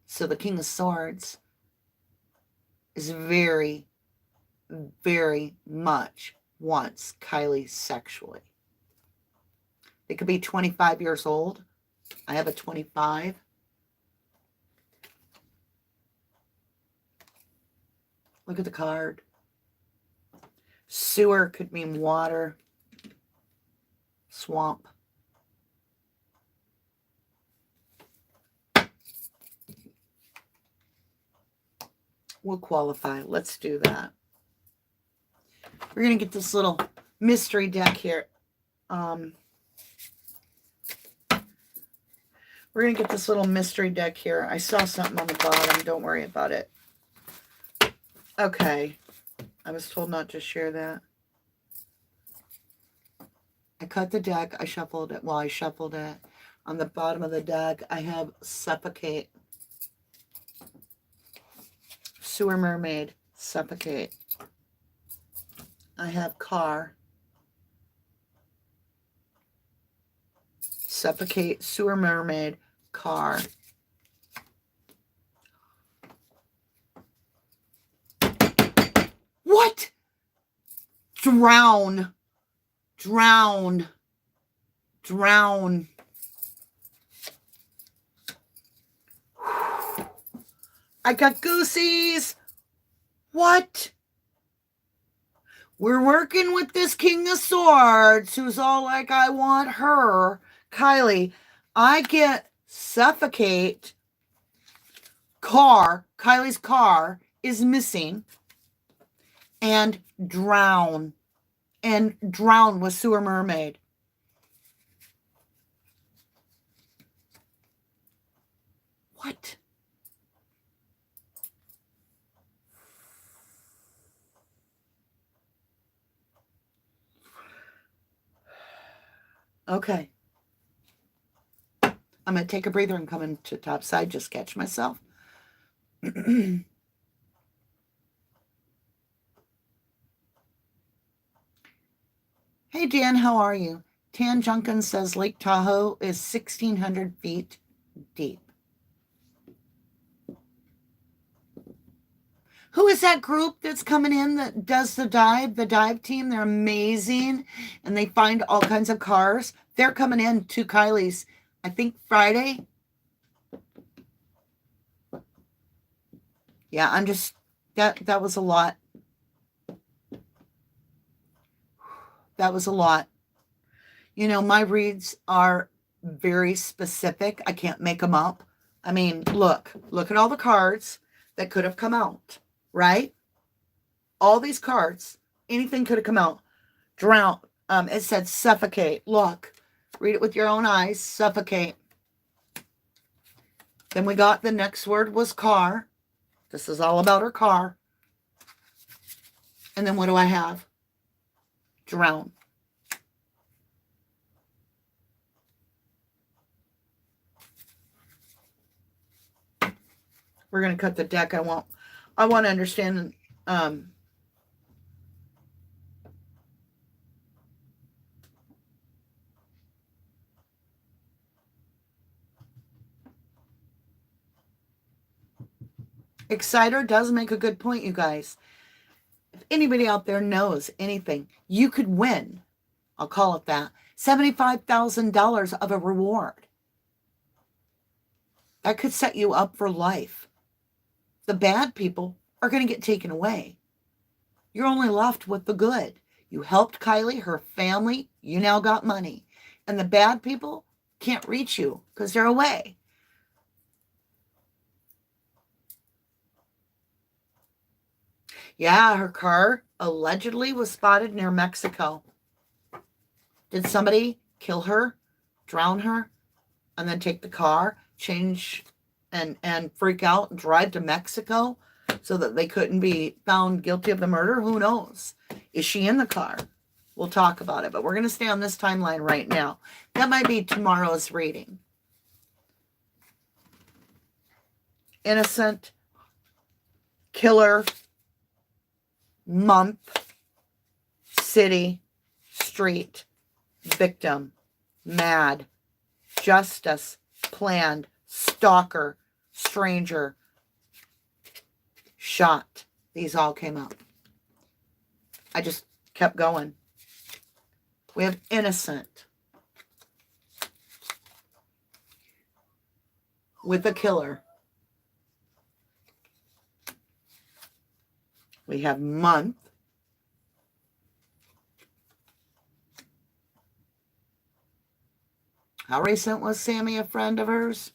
So the King of Swords is very, very much wants Kiely sexually. They could be 25 years old. I have a 25. Look at the card. Sewer could mean water, swamp. We'll qualify. Let's do that. We're going to get this little mystery deck here. We're going to get this little mystery deck here. I saw something on the bottom. Don't worry about it. Okay. I was told not to share that. I cut the deck. I shuffled it. Well, I shuffled it. On the bottom of the deck, I have suffocate. Sewer mermaid, suffocate. I have car. Suffocate, sewer mermaid, car. What? Drown. Drown. Drown. I got goosies. What? We're working with this King of Swords who's all like, I want her. Kylie, I get suffocate. Car. Kylie's car is missing. And drown. And drown with sewer mermaid. What? Okay. I'm going to take a breather and come into top side. Just catch myself. Hey, Dan, how are you? Tan Junkin says Lake Tahoe is 1,600 feet deep. Who is that group that's coming in that does the dive team? They're amazing. And they find all kinds of cars. They're coming in to Kylie's, I think Friday. Yeah, I'm just, that was a lot. That was a lot. You know, my reads are very specific. I can't make them up. I mean, look at all the cards that could have come out, right? All these cards, anything could have come out. Drown. It said suffocate. Look, read it with your own eyes. Suffocate. Then we got the next word was car. This is all about her car. And then what do I have? Drown. We're going to cut the deck. I want to understand Exciter does make a good point, you guys. If anybody out there knows anything, you could win, I'll call it that, $75,000 of a reward. That could set you up for life. The bad people are going to get taken away. You're only left with the good. You helped Kylie, her family, you now got money. And the bad people can't reach you because they're away. Yeah, her car allegedly was spotted near Mexico. Did somebody kill her, drown her, and then take the car, change and freak out and drive to Mexico so that they couldn't be found guilty of the murder? Who knows? Is she in the car? We'll talk about it, but we're going to stay on this timeline right now. That might be tomorrow's reading. Innocent, killer, month, city, street, victim, mad, justice, planned, stalker, stranger, shot. These all came up. I just kept going. We have innocent with a killer. We have month. How recent was Sammy a friend of hers?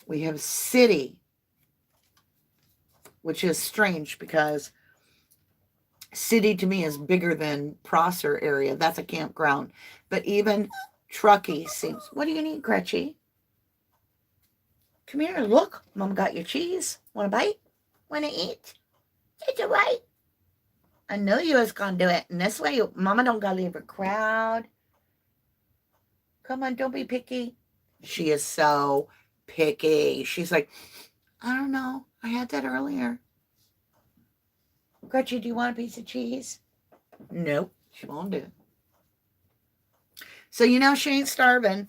We have city, which is strange because city to me is bigger than Prosser area. That's a campground. But even Truckee seems... What do you need, Gretchy? Come here, look. Mom got your cheese. Want a bite? Want to eat? It's all right. I know you was going to do it. And this way, Mama don't got to leave a crowd. Come on, don't be picky. She is so picky. She's like, I don't know. I had that earlier. Gretchen, do you want a piece of cheese? Nope, she won't do it. So you know she ain't starving.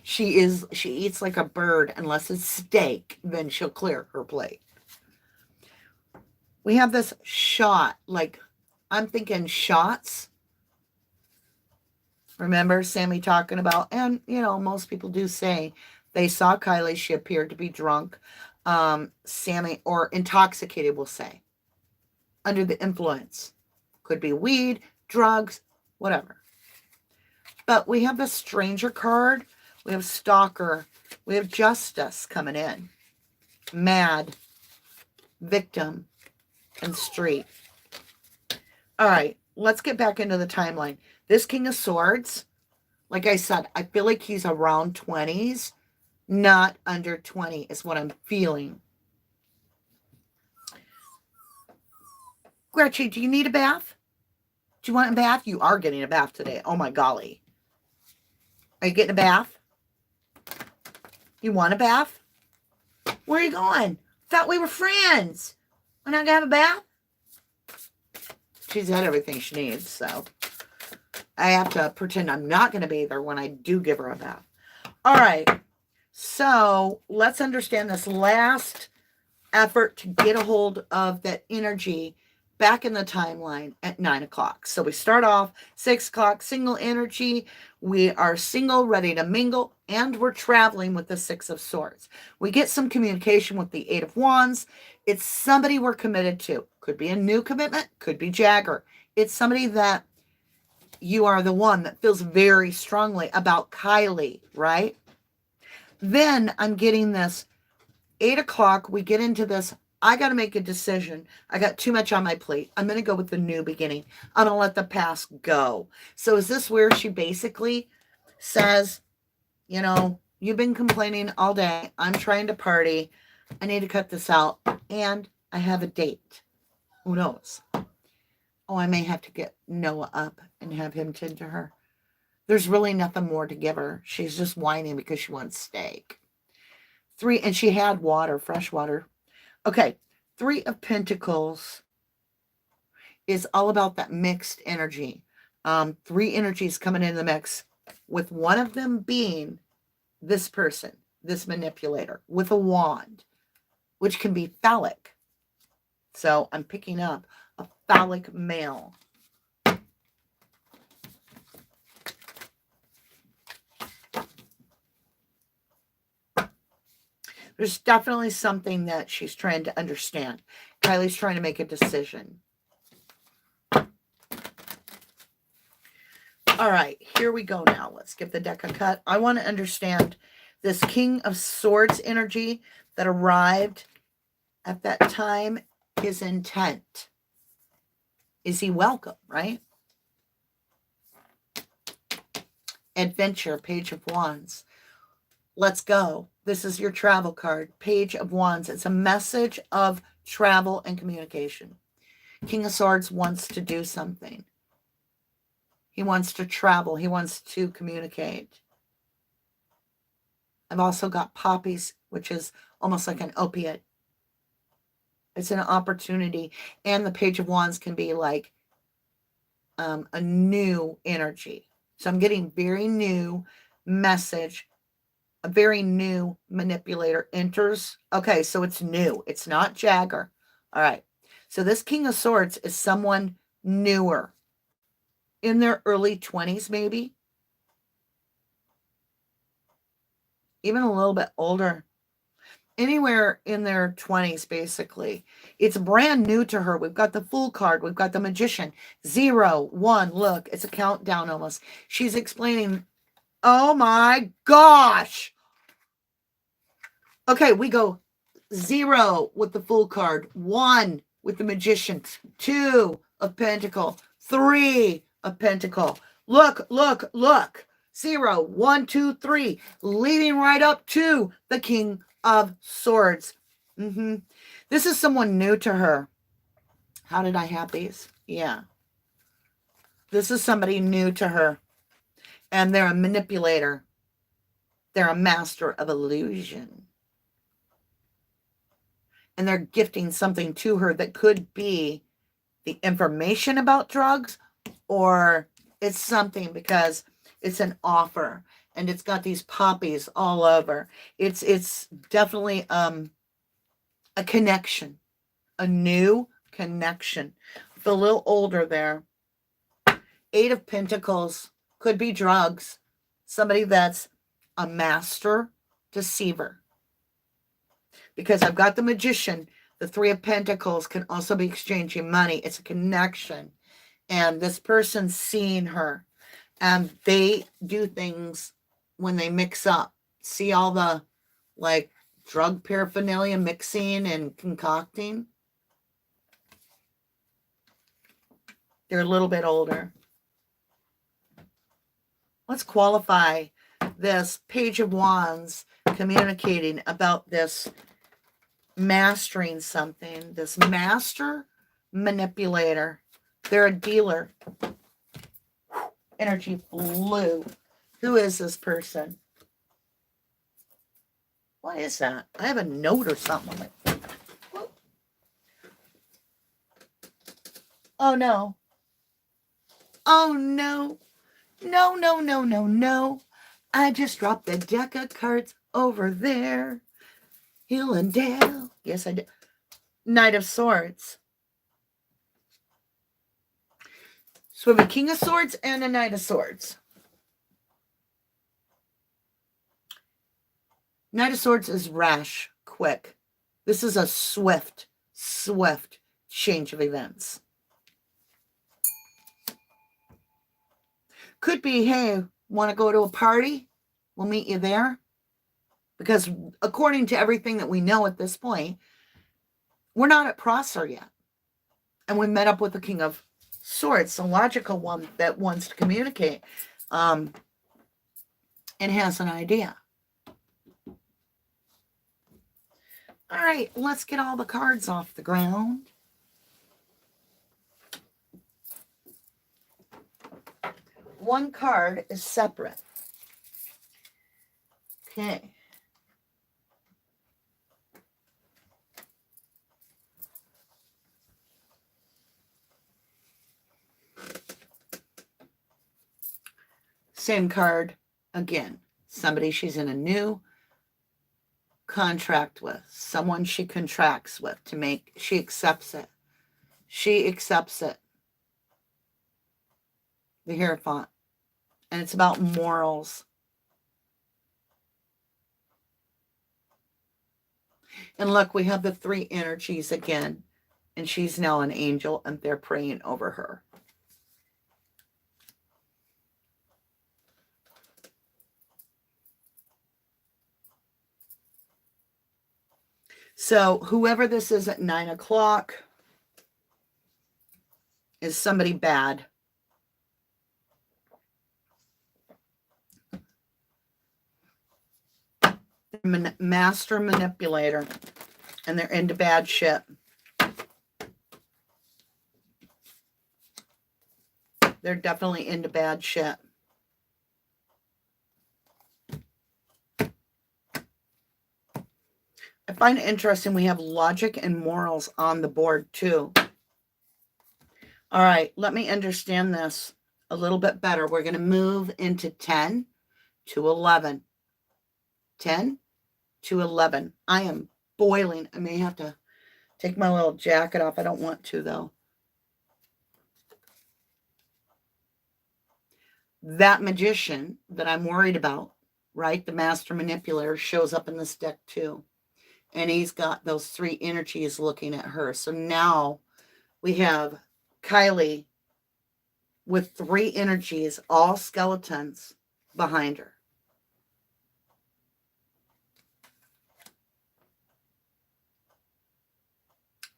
She eats like a bird. Unless it's steak, then she'll clear her plate. We have this shot, like I'm thinking shots. Remember Sammy talking about, and you know, most people do say they saw Kylie, she appeared to be drunk. Sammy, or intoxicated, will say. Under the influence. Could be weed, drugs, whatever. But we have the stranger card. We have stalker. We have justice coming in. Mad. Victim. And street. All right. Let's get back into the timeline. This King of Swords, like I said, I feel like he's around 20s. Not under 20 is what I'm feeling. Gretchen, do you need a bath? Do you want a bath? You are getting a bath today. Oh my golly. Are you getting a bath? You want a bath? Where are you going? Thought we were friends. We're not going to have a bath? She's had everything she needs, so I have to pretend I'm not going to bathe her when I do give her a bath. All right. So let's understand this last effort to get a hold of that energy back in the timeline at 9 o'clock. So we start off 6 o'clock, single energy. We are single, ready to mingle, and we're traveling with the 6 of Swords. We get some communication with the 8 of Wands. It's somebody we're committed to. Could be a new commitment, could be Jagger. It's somebody that you are the one that feels very strongly about Kylie, right? Then I'm getting this 8 o'clock. We get into this. I got to make a decision. I got too much on my plate. I'm going to go with the new beginning. I'm going to let the past go. So is this where she basically says, you know, you've been complaining all day. I'm trying to party. I need to cut this out. And I have a date. Who knows? Oh, I may have to get Noah up and have him tend to her. There's really nothing more to give her. She's just whining because she wants steak. 3, and she had water, fresh water. Okay, 3 of Pentacles is all about that mixed energy. 3 energies coming in the mix, with one of them being this person, this manipulator, with a wand, which can be phallic. So I'm picking up a phallic male. There's definitely something that she's trying to understand. Kylie's trying to make a decision. All right, here we go now. Let's give the deck a cut. I want to understand this King of Swords energy that arrived at that time, his intent. Is he welcome, right? Adventure, Page of Wands. Let's go. This is your travel card, Page of Wands. It's a message of travel and communication. King of Swords wants to do something. He wants to travel. He wants to communicate. I've also got poppies, which is almost like an opiate. It's an opportunity. And the Page of Wands can be like a new energy. So I'm getting very new message. A very new manipulator enters. Okay, so it's new. It's not Jagger. All right. So this King of Swords is someone newer. In their early 20s, maybe. Even a little bit older. Anywhere in their 20s, basically. It's brand new to her. We've got the Fool card. We've got the Magician. 0, 1. Look, it's a countdown almost. She's explaining. Oh my gosh. Okay, we go 0 with the Fool card. 1 with the Magician. 2 of Pentacle. 3 of Pentacle. Look, look, look. 0, 1, 2, 3, leading right up to the King of Swords. This is someone new to her. How did I have these? Yeah. This is somebody new to her. And they're a manipulator. They're a master of illusion. And they're gifting something to her that could be the information about drugs, or it's something because it's an offer and it's got these poppies all over. It's definitely a connection, a new connection. Feel a little older there. 8 of Pentacles could be drugs. Somebody that's a master deceiver. Because I've got the Magician. The 3 of Pentacles can also be exchanging money. It's a connection. And this person's seeing her. And they do things when they mix up. See all the, like, drug paraphernalia mixing and concocting? They're a little bit older. Let's qualify this Page of Wands communicating about this mastering something. This master manipulator. They're a dealer. Energy flew. Who is this person? What is that? I have a note or something on it. Oh, no. Oh, no. No, no, no, no, no. I just dropped the deck of cards over there. Hill and Dale. Yes, I did. Knight of Swords. So we have a King of Swords and a Knight of Swords. Knight of Swords is rash, quick. This is a swift change of events. Could be, hey, want to go to a party? We'll meet you there. Because according to everything that we know at this point, we're not at Prosser yet. And we met up with the King of Swords, the logical one that wants to communicate and has an idea. All right, let's get all the cards off the ground. One card is separate. Okay. Same card again. Somebody she's in a new contract with. Someone she contracts with to make. She accepts it. She accepts it. The Hierophant. And it's about morals. And look, we have the 3 energies again. And she's now an angel and they're praying over her. So whoever this is at 9 o'clock is somebody bad. Master manipulator. And they're into bad shit. They're definitely into bad shit. I find it interesting we have logic and morals on the board too. All right, let me understand this a little bit better. We're going to move into 10 to 11. 10 to 11. I am boiling. I may have to take my little jacket off. I don't want to, though. That magician that I'm worried about, right? The master manipulator shows up in this deck too. And he's got those 3 energies looking at her. So now we have KIELY with 3 energies, all skeletons behind her.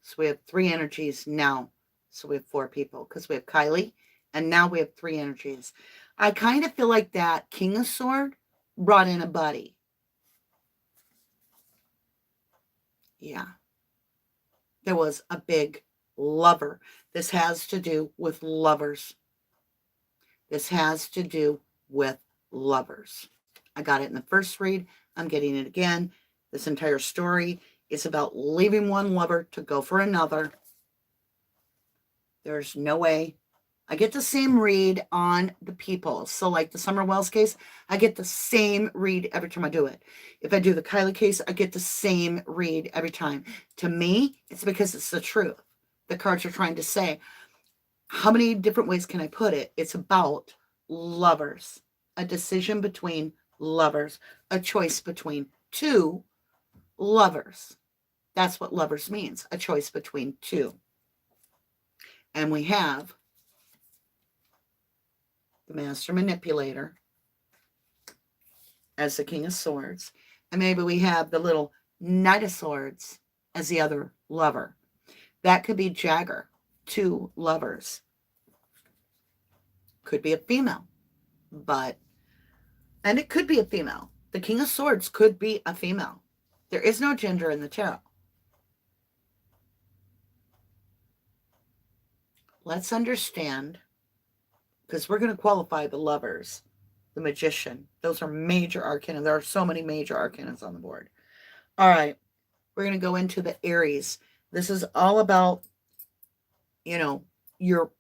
So we have 3 energies now. So we have 4 people because we have KIELY and now we have 3 energies. I kind of feel like that King of Swords brought in a buddy. Yeah. There was a big lover. This has to do with lovers. This has to do with lovers. I got it in the first read. I'm getting it again. This entire story is about leaving one lover to go for another. There's no way. I get the same read on the people. So like the Summer Wells case, I get the same read every time I do it. If I do the Kylie case, I get the same read every time. To me, it's because it's the truth. The cards are trying to say, how many different ways can I put it? It's about lovers, a decision between lovers, a choice between two lovers. That's what lovers means, a choice between two. And we have the Master Manipulator as the King of Swords. And maybe we have the little Knight of Swords as the other lover. That could be Jagger, two lovers. Could be a female, and it could be a female. The King of Swords could be a female. There is no gender in the tarot. Let's understand, because we're going to qualify the lovers, the Magician. Those are major arcana. There are so many major arcanas on the board. All right. We're going to go into the Aries. This is all about, your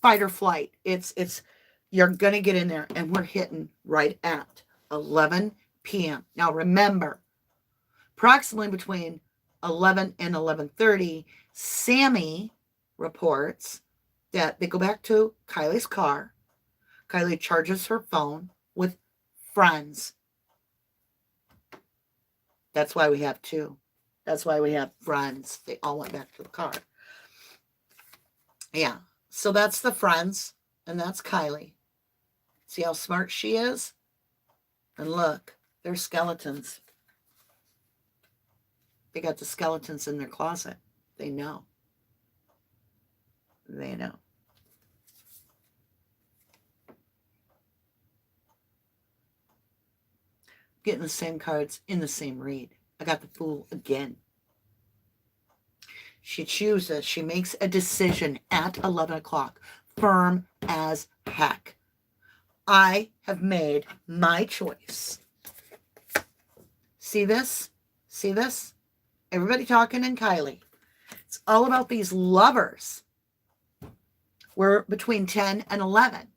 fight or flight. It's you're going to get in there, and we're hitting right at 11 p.m. Now, remember, approximately between 11 and 11:30, Sammy reports that they go back to Kylie's car. Kylie charges her phone with friends. That's why we have two. That's why we have friends. They all went back to the car. Yeah. So that's the friends, and that's Kylie. See how smart she is? And look, they're skeletons. They got the skeletons in their closet. They know. They know. Getting the same cards in the same read. I got the Fool again. She chooses, she makes a decision at 11 o'clock, firm as heck. I have made my choice. See this? See this? Everybody talking in Kylie. It's all about these lovers. We're between 10 and 11.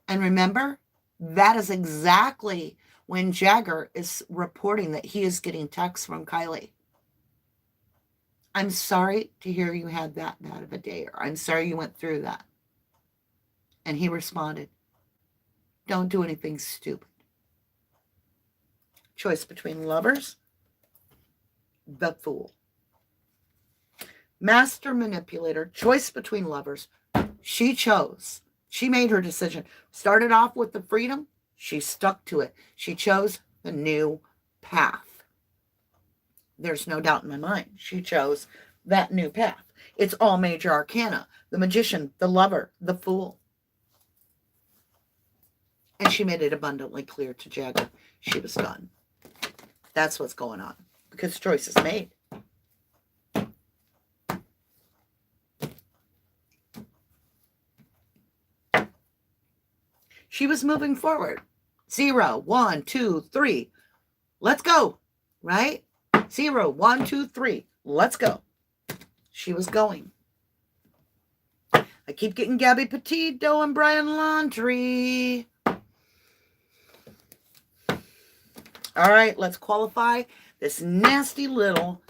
And remember, that is exactly when Jagger is reporting that he is getting texts from Kylie. I'm sorry to hear you had that bad of a day, or I'm sorry you went through that. And he responded, don't do anything stupid. Choice between lovers, the Fool. Master Manipulator, choice between lovers. She chose. She made her decision. Started off with the freedom. She stuck to it. She chose the new path. There's no doubt in my mind. She chose that new path. It's all major arcana. The Magician, the Lover, the Fool. And she made it abundantly clear to Jagger she was done. That's what's going on. Because choice is made. She was moving forward. 0, 1, 2, 3. Let's go. Right? 0, 1, 2, 3. Let's go. She was going. I keep getting Gabby Petito and Brian Laundrie. All right, let's qualify this nasty little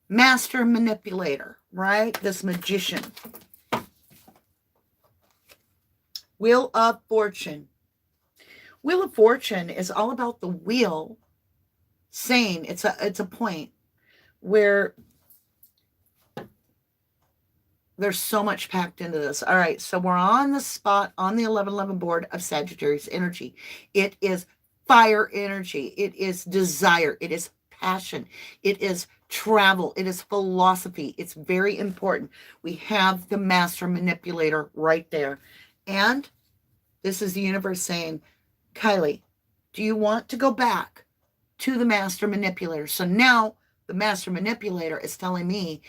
master manipulator, right? This magician. Wheel of Fortune. Wheel of Fortune is all about the wheel saying it's a point where there's so much packed into this. All right, so we're on the spot on the 1111 board of Sagittarius energy. It is fire energy. It is desire. It is passion. It is travel. It is philosophy. It's very important. We have the master manipulator right there. And This is the universe saying, Kylie, do you want to go back to the master manipulator? So now the master manipulator is telling me,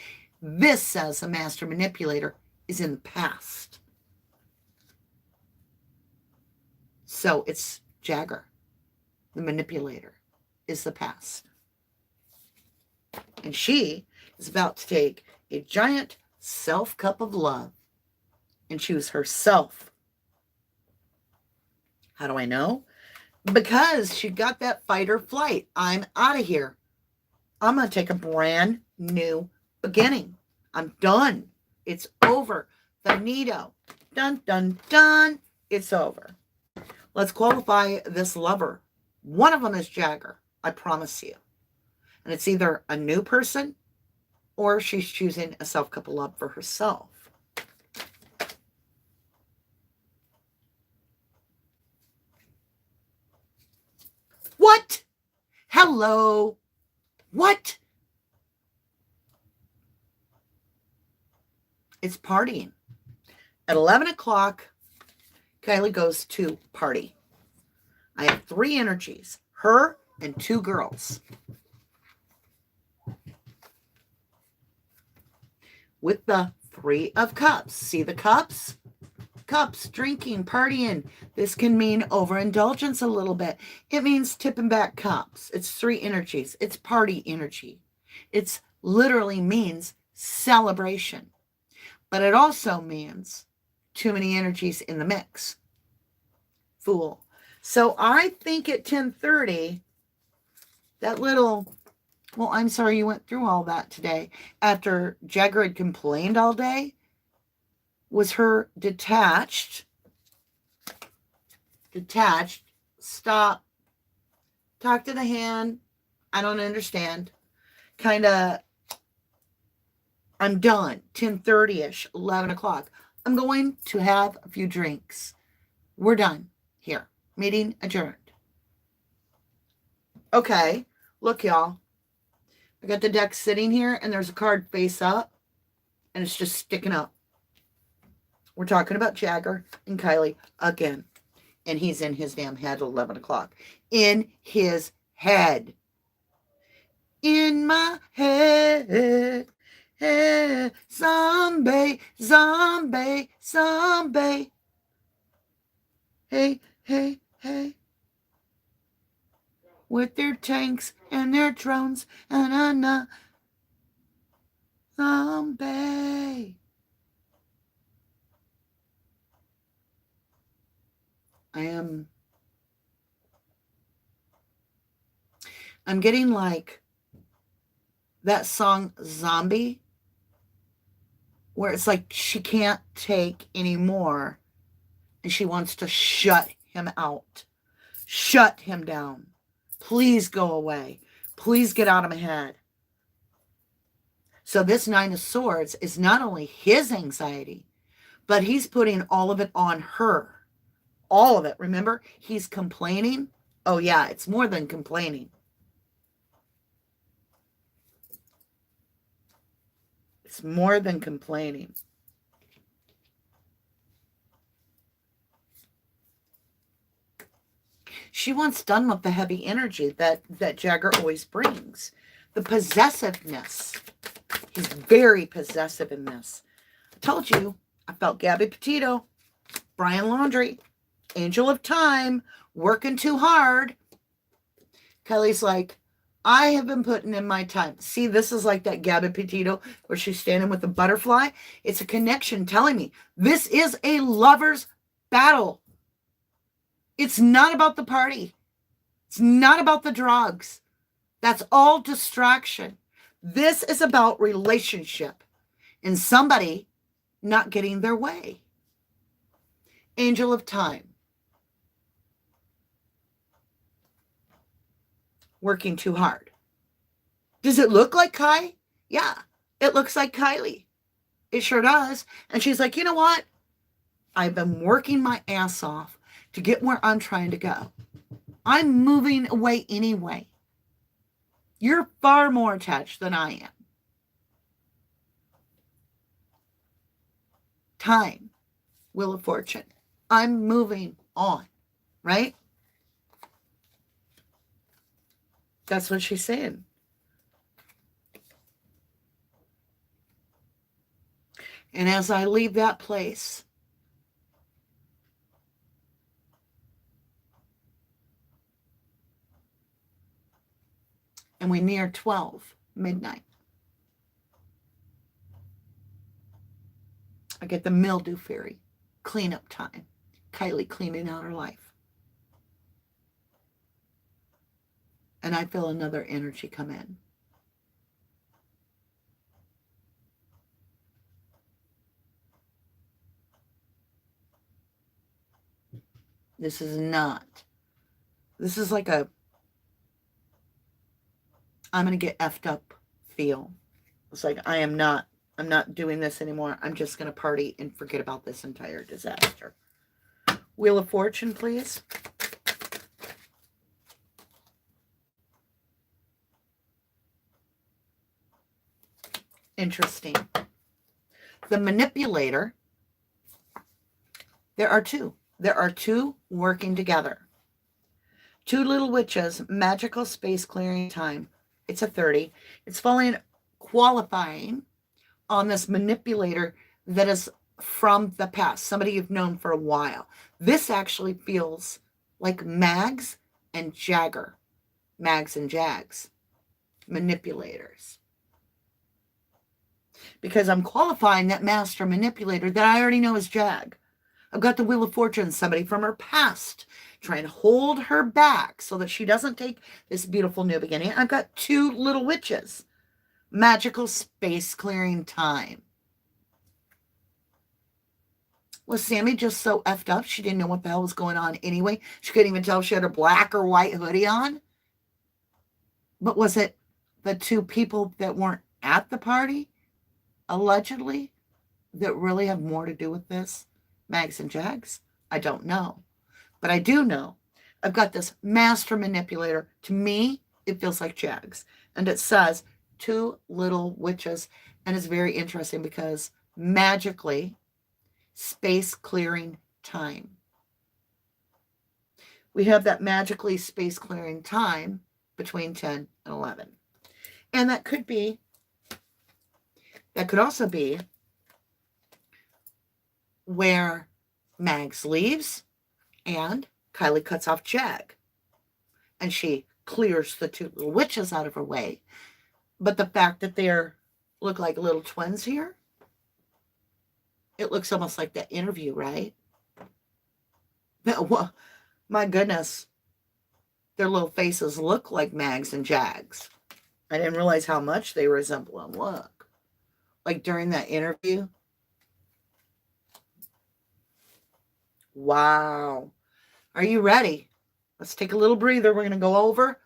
this says the master manipulator is in the past. So it's Jagger, the manipulator, is the past. And she is about to take a giant self cup of love and choose herself. How do I know? Because she got that fight or flight. I'm out of here. I'm going to take a brand new beginning. I'm done. It's over. Finito. Dun, dun, dun. It's over. Let's qualify this lover. One of them is Jagger. I promise you. And it's either a new person or she's choosing a self-cup of love for herself. What? Hello? What? It's partying. At 11 o'clock, Kylie goes to party. I have 3 energies, her and 2 girls. With the 3 of Cups. See the cups? Cups, drinking, partying. This can mean overindulgence a little bit. It means tipping back cups. It's 3 energies. It's party energy. It's literally means celebration. But it also means too many energies in the mix. Fool. So I think at 10:30, that little, well, I'm sorry you went through all that today. After Jagger had complained all day, was her detached, stop, talk to the hand, I don't understand, kind of, I'm done, 10:30ish, 11 o'clock. I'm going to have a few drinks. We're done here. Meeting adjourned. Okay, look, y'all. I got the deck sitting here, and there's a card face up, and it's just sticking up. We're talking about Jagger and Kylie again. And he's in his damn head at 11 o'clock. In his head. In my head. Hey, zombie, zombie, zombie. Hey, hey, hey. With their tanks and their drones. And zombie. I'm getting like that song Zombie, where it's like she can't take anymore and she wants to shut him out. Shut him down. Please go away. Please get out of my head. So this 9 of Swords is not only his anxiety, but he's putting all of it on her. All of it. Remember, he's complaining. Oh yeah, it's more than complaining. It's more than complaining. She wants done with the heavy energy that Jagger always brings. The possessiveness. He's very possessive in this. I told you, I felt Gabby Petito, Brian Laundrie, Angel of Time, working too hard. Kylie's like, I have been putting in my time. See, this is like that Gabby Petito where she's standing with a butterfly. It's a connection telling me this is a lover's battle. It's not about the party. It's not about the drugs. That's all distraction. This is about relationship and somebody not getting their way. Angel of Time. Working too hard. Does it look like Kai? Yeah, it looks like Kylie. It sure does. And she's like, you know what? I've been working my ass off to get where I'm trying to go. I'm moving away anyway. You're far more attached than I am. Time. Wheel of Fortune. I'm moving on, right? That's what she's saying. And as I leave that place, and we near 12 midnight, I get the mildew fairy cleanup time. Kylie cleaning out her life. And I feel another energy come in. This is like a, I'm going to get effed up feel. It's like, I'm not doing this anymore. I'm just going to party and forget about this entire disaster. Wheel of Fortune, please. Interesting. The manipulator, there are two. There are two working together. Two little witches, magical space clearing time. It's a 30. It's qualifying on this manipulator that is from the past, somebody you've known for a while. This actually feels like Mags and Jagger. Mags and Jags. Manipulators. Because I'm qualifying that master manipulator that I already know is Jag. I've got the Wheel of Fortune, somebody from her past, trying to hold her back so that she doesn't take this beautiful new beginning. I've got two little witches. Magical space clearing time. Was Sammy just so effed up she didn't know what the hell was going on anyway? She couldn't even tell if she had a black or white hoodie on? But was it the two people that weren't at the party, allegedly, that really have more to do with this? Mags and Jags? I don't know. But I do know I've got this master manipulator. To me, it feels like Jags. And it says two little witches. And it's very interesting because magically, space clearing time. We have that magically space clearing time between 10 and 11. And that could also be where Mags leaves and Kylie cuts off Jag. And she clears the two little witches out of her way. But the fact that they're look like little twins here, it looks almost like that interview, right? Well, my goodness. Their little faces look like Mags and Jags. I didn't realize how much they resemble them. Look. Like during that interview. Wow. Are you ready? Let's take a little breather. We're going to go over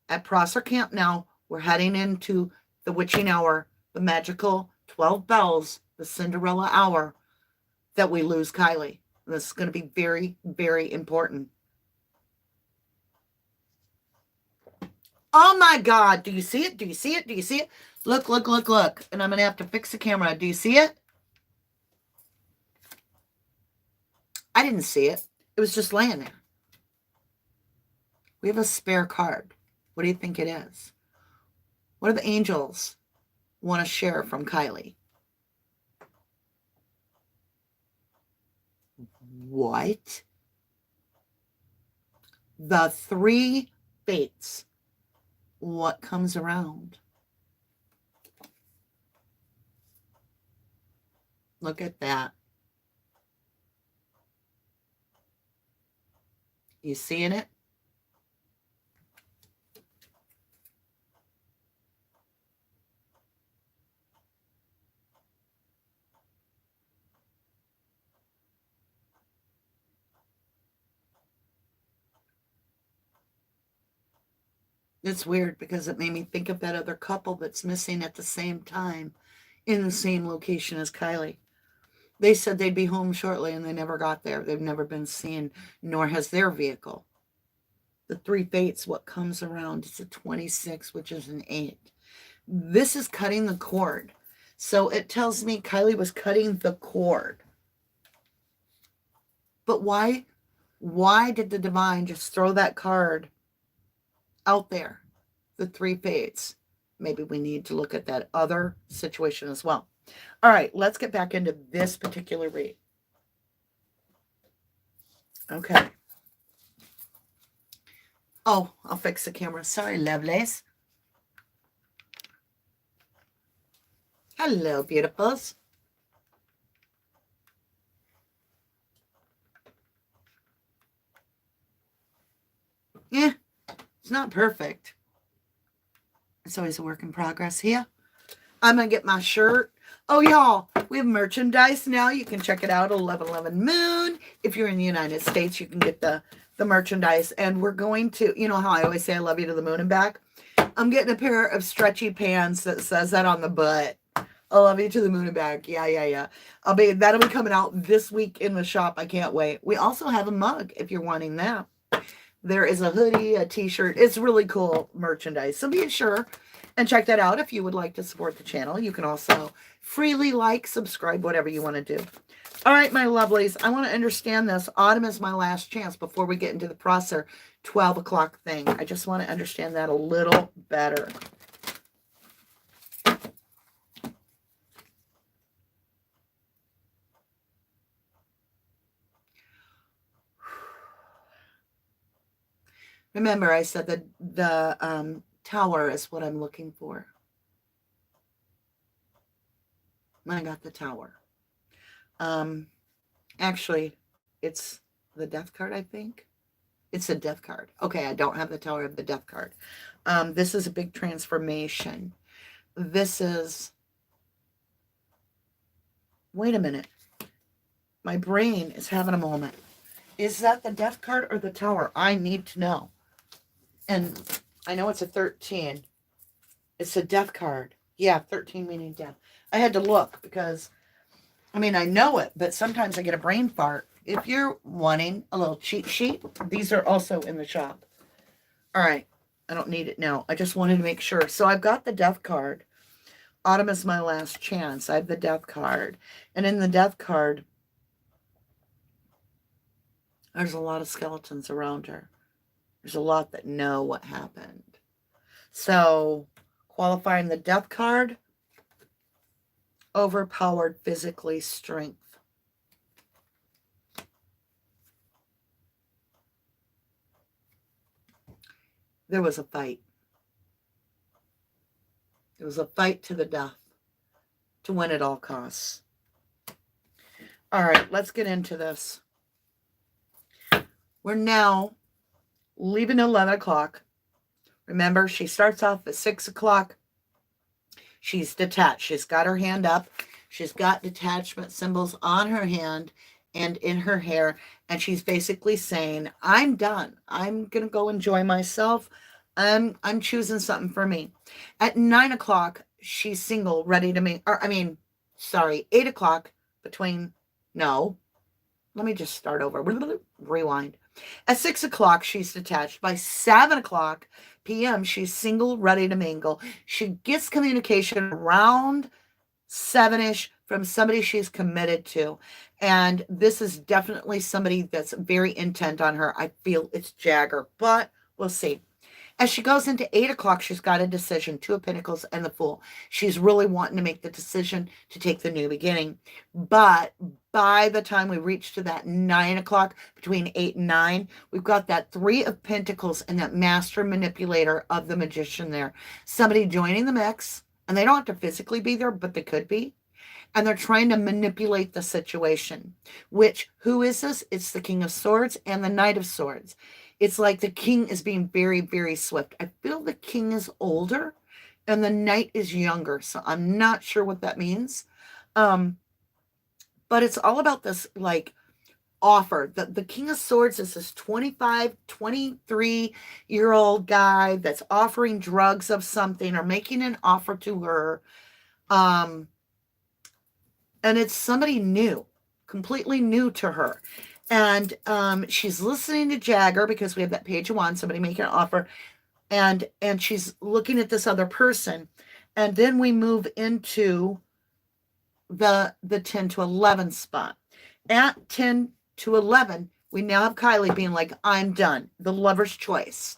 at Prosser Camp now. We're heading into the witching hour, the magical 12 bells, the Cinderella hour that we lose Kylie. This is going to be very, very important. Oh my God. Do you see it? Do you see it? Do you see it? Look, look, look, look. And I'm going to have to fix the camera. Do you see it? I didn't see it. It was just laying there. We have a spare card. What do you think it is? What do the angels want to share from Kylie? What? The three fates. What comes around? Look at that. You seeing it? It's weird because it made me think of that other couple that's missing at the same time in the same location as Kylie. They said they'd be home shortly and they never got there. They've never been seen, nor has their vehicle. The three fates, what comes around, it's a 26, which is an 8. This is cutting the cord. So it tells me Kylie was cutting the cord. But why Why did the divine just throw that card out there? The Three Fates. Maybe we need to look at that other situation as well. All right, let's get back into this particular read. Okay. Oh, I'll fix the camera. Sorry, lovelies. Hello, beautifuls. Yeah, it's not perfect. It's always a work in progress here. I'm going to get my shirt. Oh, y'all, we have merchandise now. You can check it out at 1111 Moon. If you're in the United States, you can get the merchandise. And we're going to, you know how I always say I love you to the moon and back? I'm getting a pair of stretchy pants that says that on the butt. I love you to the moon and back. Yeah. That'll be coming out this week in the shop. I can't wait. We also have a mug if you're wanting that. There is a hoodie, a t-shirt. It's really cool merchandise. So be sure and check that out if you would like to support the channel. You can also freely like, subscribe, whatever you want to do. All right, my lovelies. I want to understand this. Autumn is my last chance before we get into the Prosser 12 o'clock thing. I just want to understand that a little better. Remember, I said that the Tower is what I'm looking for. I got the Tower. Actually, it's the Death card, I think. It's a Death card. Okay, I don't have the Tower of the Death card. This is a big transformation. This is... Wait a minute. My brain is having a moment. Is that the Death card or the Tower? I need to know. And I know it's a 13. It's a Death card. Yeah, 13 meaning death. I had to look because, I mean, I know it, but sometimes I get a brain fart. If you're wanting a little cheat sheet, these are also in the shop. All right. I don't need it now. I just wanted to make sure. So I've got the Death card. Autumn is my last chance. I have the Death card. And in the Death card, there's a lot of skeletons around her. There's a lot that know what happened. So, qualifying the Death card, overpowered physically strength. There was a fight. It was a fight to the death, to win at all costs. All right, let's get into this. We're now leaving at 11 o'clock. Remember, she starts off at 6 o'clock. She's detached. She's got her hand up. She's got detachment symbols on her hand and in her hair. And she's basically saying, I'm done. I'm going to go enjoy myself. I'm choosing something for me. At 9 o'clock, she's single, ready to make, 8 o'clock let me just start over. Rewind. At 6 o'clock, she's detached. By 7 o'clock p.m., she's single, ready to mingle. She gets communication around 7-ish from somebody she's committed to. And this is definitely somebody that's very intent on her. I feel it's Jagger, but we'll see. As she goes into 8 o'clock, she's got a decision, 2 of Pentacles and the Fool. She's really wanting to make the decision to take the new beginning. But by the time we reach to that 9 o'clock, between 8 and 9, we've got that 3 of Pentacles and that master manipulator of the Magician there. Somebody joining the mix, and they don't have to physically be there, but they could be. And they're trying to manipulate the situation. Which, who is this? It's the King of Swords and the Knight of Swords. It's like the king is being very, very swift. I feel the king is older and the knight is younger. So I'm not sure what that means. But it's all about this like offer. The King of Swords is this 25, 23-year-old guy that's offering drugs of something or making an offer to her. And it's somebody new, completely new to her. And she's listening to Jagger because we have that page of wands, somebody making an offer. And she's looking at this other person. And then we move into the 10 to 11 spot. At 10 to 11, We now have Kylie being like, I'm done. The lover's choice.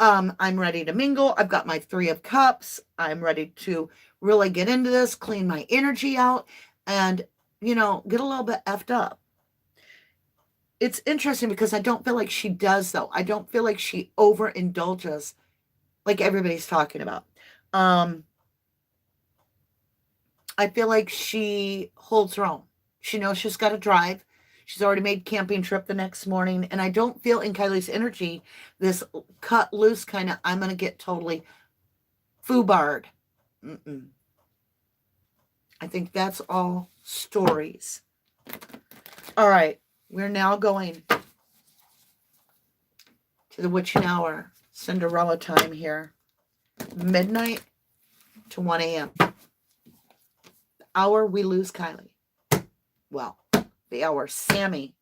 I'm ready to mingle. I've got my 3 of Cups. I'm ready to really get into this, clean my energy out, and, you know, get a little bit effed up. It's interesting because I don't feel like she does, though. I don't feel like she overindulges like everybody's talking about. I feel like she holds her own. She knows she's got to drive. She's already made camping trip the next morning. And I don't feel in Kylie's energy this cut loose kind of, I'm going to get totally foobarred. I think that's all stories. All right. We're now going to the witching hour. Cinderella time here. Midnight to 1 a.m. The hour we lose Kylie. Well, the hour Sammy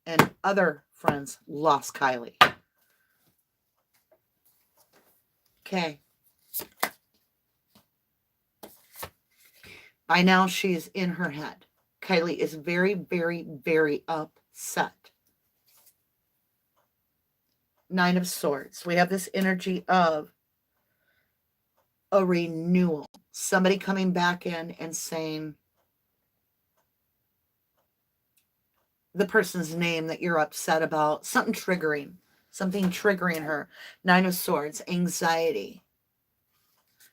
and other friends lost Kylie. Okay. By now, she's in her head. Kylie is very, very, very upset. 9 of Swords. We have this energy of a renewal. Somebody coming back in and saying the person's name that you're upset about. Something triggering her. 9 of Swords. Anxiety.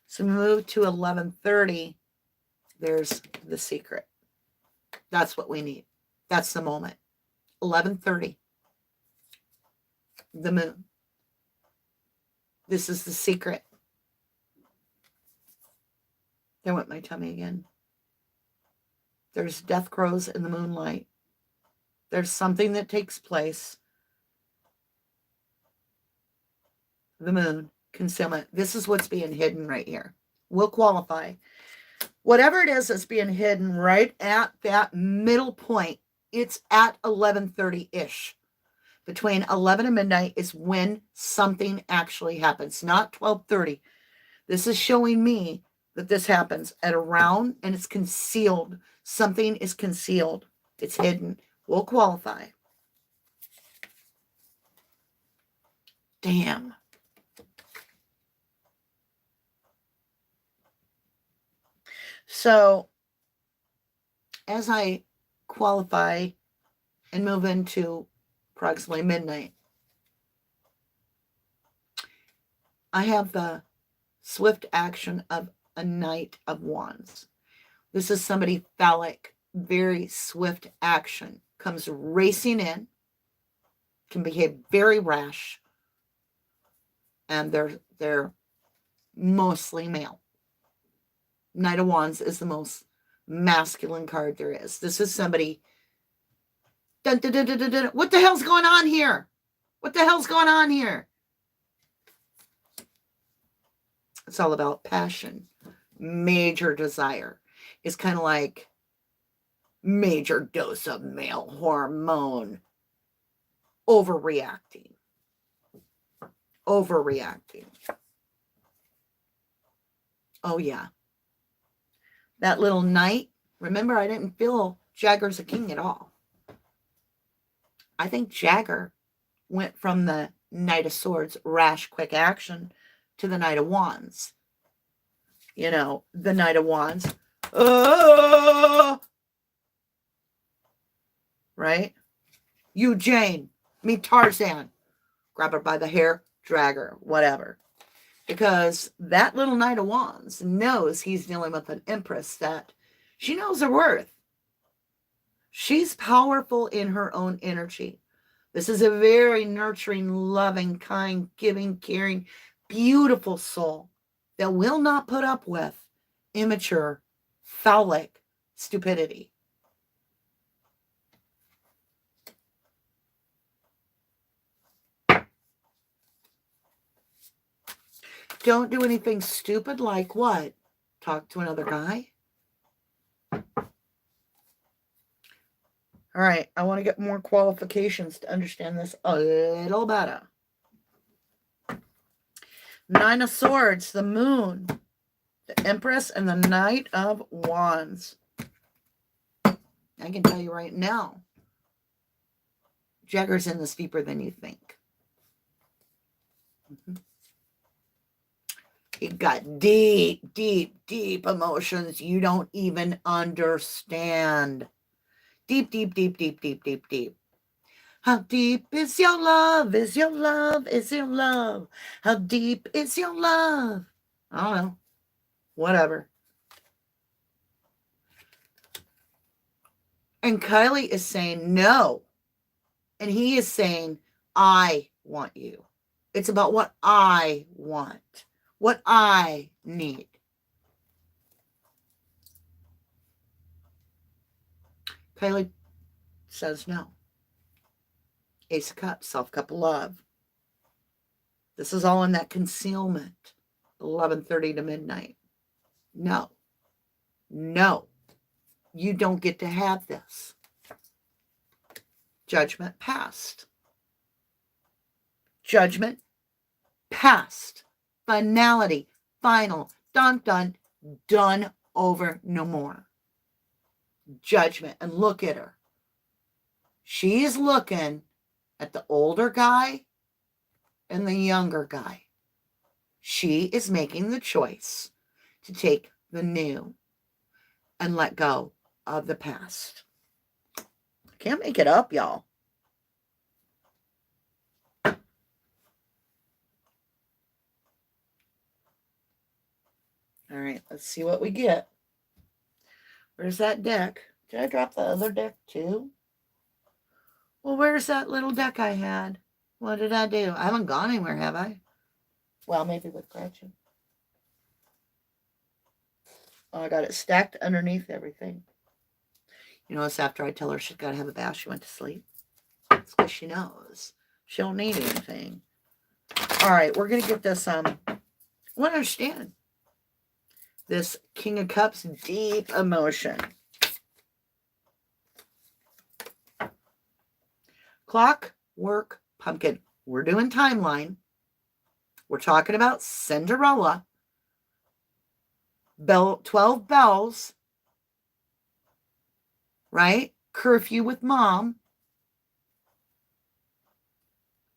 So we move to 11:30. There's the secret. That's what we need. That's the moment. 11:30. The moon. This is the secret. There went my tummy again. There's death crows in the moonlight. There's something that takes place. The moon, concealment. This is what's being hidden right here. We'll qualify. Whatever it is that's being hidden right at that middle point, it's at 11:30-ish. Between 11 and midnight is when something actually happens, not 12:30. This is showing me that this happens at around, and it's concealed. Something is concealed. It's hidden. We'll qualify. Damn. So, as I qualify and move into approximately midnight, I have the swift action of a Knight of Wands. This is somebody phallic, very swift action. Comes racing in, can behave very rash, and they're mostly male. Knight of Wands is the most masculine card there is. This is somebody. Dun, dun, dun, dun, dun, dun. What the hell's going on here? What the hell's going on here? It's all about passion. Major desire. It's kind of like major dose of male hormone. Overreacting. Overreacting. Oh, yeah. That little knight. Remember, I didn't feel Jagger's a king at all. I think Jagger went from the Knight of Swords, rash, quick action, to the Knight of Wands. You know, the Knight of Wands. Right? You, Jane. Me, Tarzan. Grab her by the hair, drag her, whatever. Because that little Knight of Wands knows he's dealing with an Empress that she knows her worth. She's powerful in her own energy. This is a very nurturing, loving, kind, giving, caring, beautiful soul that will not put up with immature, phallic stupidity. Don't do anything stupid like what? Talk to another guy? All right, I want to get more qualifications to understand this a little better. 9 of Swords, the Moon, the Empress, and the Knight of Wands. I can tell you right now, Jagger's in this deeper than you think. He got deep, deep, deep emotions you don't even understand. Deep, deep, deep, deep, deep, deep, deep. How deep is your love? Is your love? Is your love? How deep is your love? I don't know. Whatever. And Kylie is saying no. And he is saying, I want you. It's about what I want, what I need. Kylie says no. Ace of Cups, self-cup of love. This is all in that concealment. 11:30 to midnight. No. No. You don't get to have this. Judgment passed. Judgment passed. Finality. Final. Done, done. Done over. No more. Judgment. And look at her. She is looking at the older guy and the younger guy. She is making the choice to take the new and let go of the past. I can't make it up, y'all. All right, let's see what we get. Where's that deck? Did I drop the other deck too? Well, where's that little deck I had? What did I do? I haven't gone anywhere, have I? Well, maybe with Gretchen. Oh, I got it stacked underneath everything. You notice after I tell her she's got to have a bath, she went to sleep. It's because she knows she don't need anything. All right, we're going to get this, I want to understand this King of Cups, deep emotion. Clockwork Pumpkin. We're doing timeline. We're talking about Cinderella. 12 bells. Right? Curfew with mom.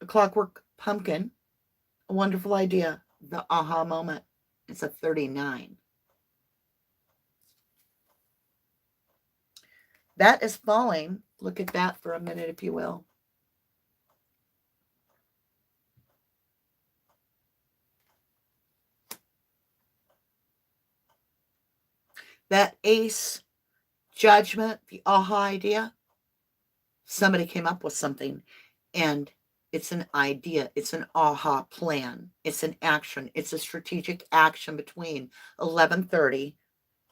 A Clockwork Pumpkin. A wonderful idea. The aha moment. It's a 39. That is falling. Look at that for a minute, if you will. That ace, judgment, the aha idea. Somebody came up with something, and it's an idea. It's an aha plan. It's an action. It's a strategic action between 11:30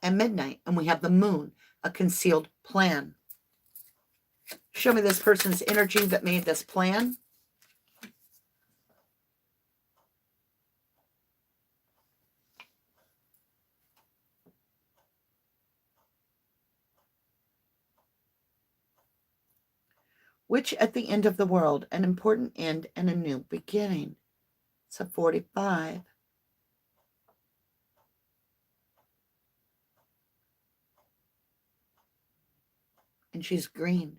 and midnight. And we have the moon, a concealed plan. Show me this person's energy that made this plan. Which at the end of the world, an important end and a new beginning. It's a 45. And she's green.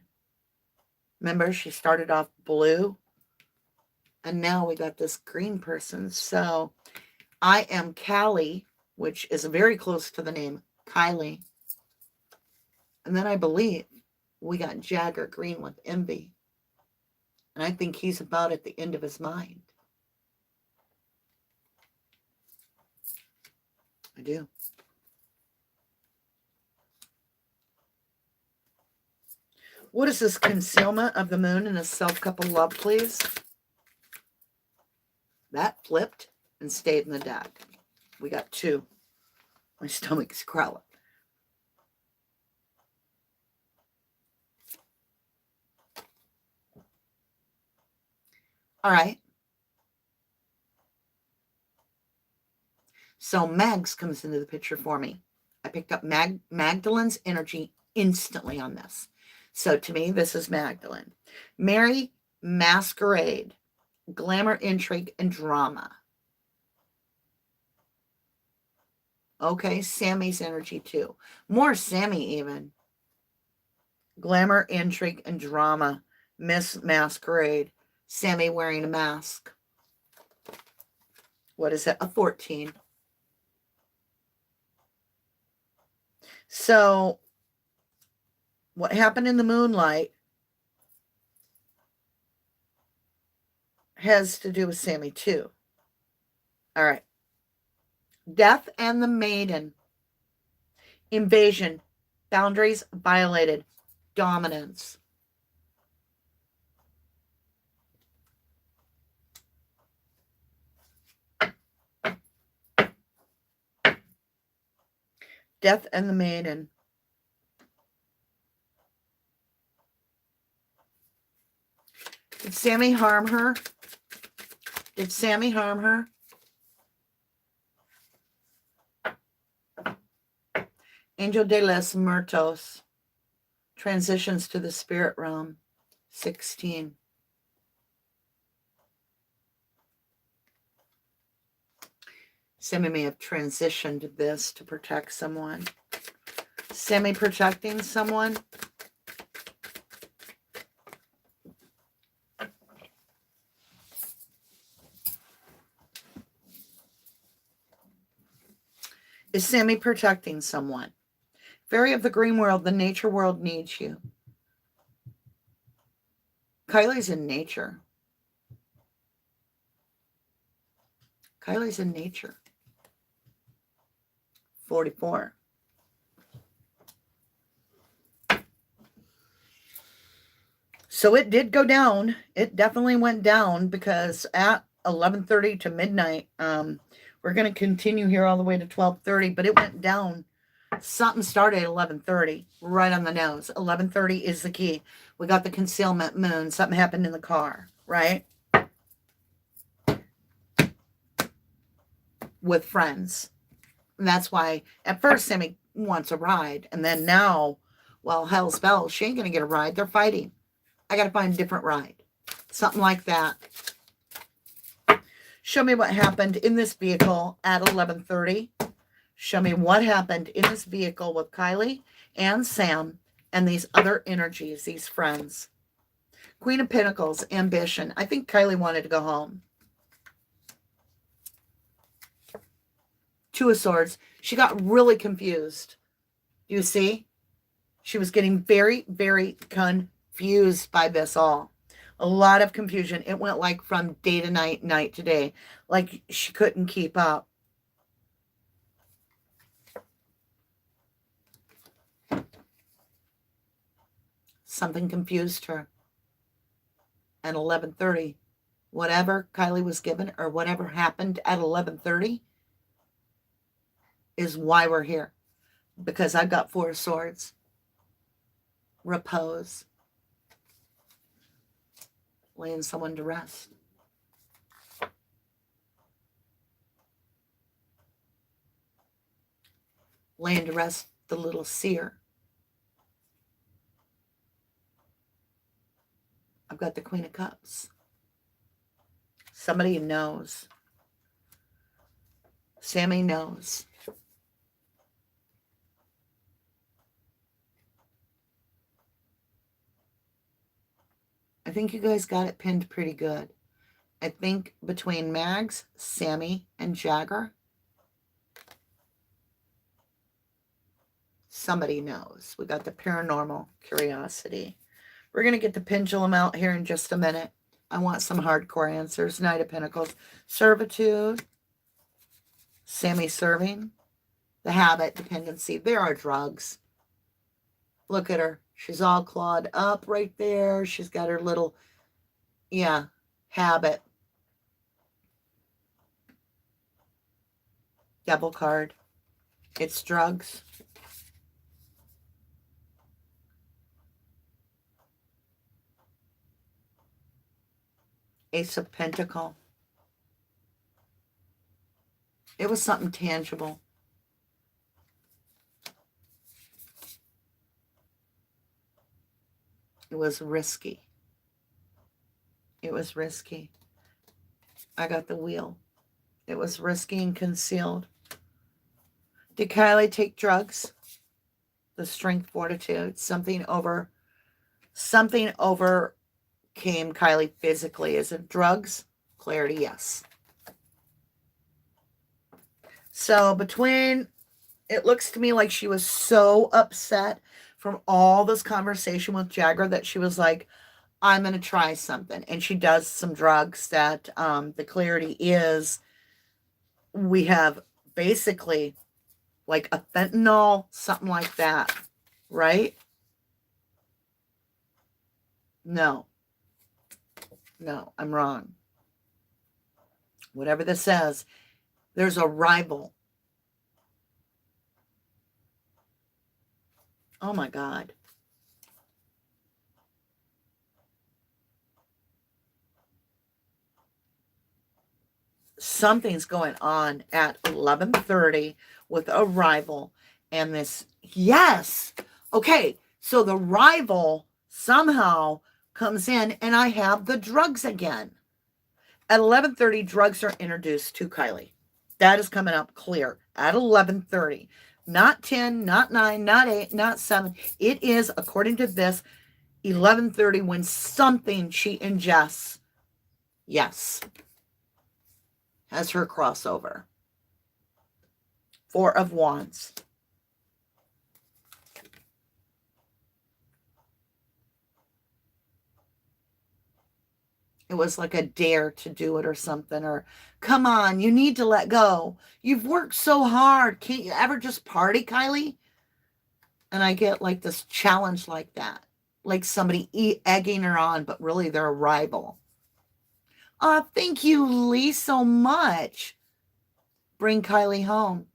Remember, she started off blue. And now we got this green person. So I am Callie, which is very close to the name Kylie. And then I believe we got Jagger green with envy. And I think he's about at the end of his mind. I do. What is this concealment of the moon in a self-cup of love, please? That flipped and stayed in the deck. We got two. My stomach's growling. All right. So Mags comes into the picture for me. I picked up Magdalene's energy instantly on this. So to me, this is Magdalene. Merry masquerade, glamour, intrigue, and drama. Okay, Sammy's energy too. More Sammy even. Glamour, intrigue, and drama. Miss Masquerade. Sammy wearing a mask. What is it? A 14. So, what happened in the moonlight has to do with Sammy too. All right. Death and the Maiden. Invasion. Boundaries violated. Dominance. Death and the Maiden. Did Sammy harm her? Did Sammy harm her? Angel de los Muertos. Transitions to the spirit realm. 16. Sammy may have transitioned this to protect someone. Sammy protecting someone. Is Sammy protecting someone? Fairy of the green world, the nature world needs you. Kylie's in nature. Kylie's in nature. 44. So it did go down. It definitely went down because at 11:30 to midnight, we're going to continue here all the way to 12:30, but it went down. Something started at 11:30, right on the nose. 11:30 is the key. We got the concealment moon. Something happened in the car, right? With friends. And that's why at first Sammy wants a ride. And then now, well, hell's bells, she ain't going to get a ride. They're fighting. I got to find a different ride. Something like that. Show me what happened in this vehicle at 11:30. Show me what happened in this vehicle with Kylie and Sam and these other energies, these friends. Queen of Pentacles, ambition. I think Kylie wanted to go home. Two of Swords. She got really confused. You see? She was getting very, very confused by this all. A lot of confusion. It went like from day to night, night to day. Like she couldn't keep up. Something confused her. At 11:30, whatever Kylie was given or whatever happened at 11:30 is why we're here. Because I've got Four of Swords. Repose. Laying someone to rest. Laying to rest the little seer. I've got the Queen of Cups. Somebody knows. Sammy knows. I think you guys got it pinned pretty good. I think between Mags, Sammy, and Jagger, somebody knows. We got the paranormal curiosity. We're going to get the pendulum out here in just a minute. I want some hardcore answers. Knight of Pentacles. Servitude. Sammy serving. The habit, dependency. There are drugs. Look at her. She's all clawed up right there. She's got her little, habit. Devil card. It's drugs. Ace of Pentacles. It was something tangible. It was risky. It was risky. I got the wheel. It was risky and concealed. Did Kylie take drugs? The strength, fortitude, something over came Kylie physically. Is it drugs? Clarity, yes. So between, it looks to me like she was so upset from all this conversation with Jagger that she was like, I'm going to try something. And she does some drugs that the clarity is, we have basically like a fentanyl, something like that, right? No, I'm wrong. Whatever this says, there's a rival. Oh my God. Something's going on at 11:30 with a rival and this. Yes. Okay. So the rival somehow comes in and I have the drugs again. At 11:30, drugs are introduced to Kylie. That is coming up clear at 11:30. Not 10, not 9, not 8, not 7. It is, according to this, 11:30 when something she ingests, yes, has her crossover. Four of Wands. It was like a dare to do it or something, or come on, you need to let go. You've worked so hard. Can't you ever just party, Kylie? And I get like this challenge like that, like somebody egging her on, but really they're a rival. Thank you, Lee, so much. Bring Kylie home.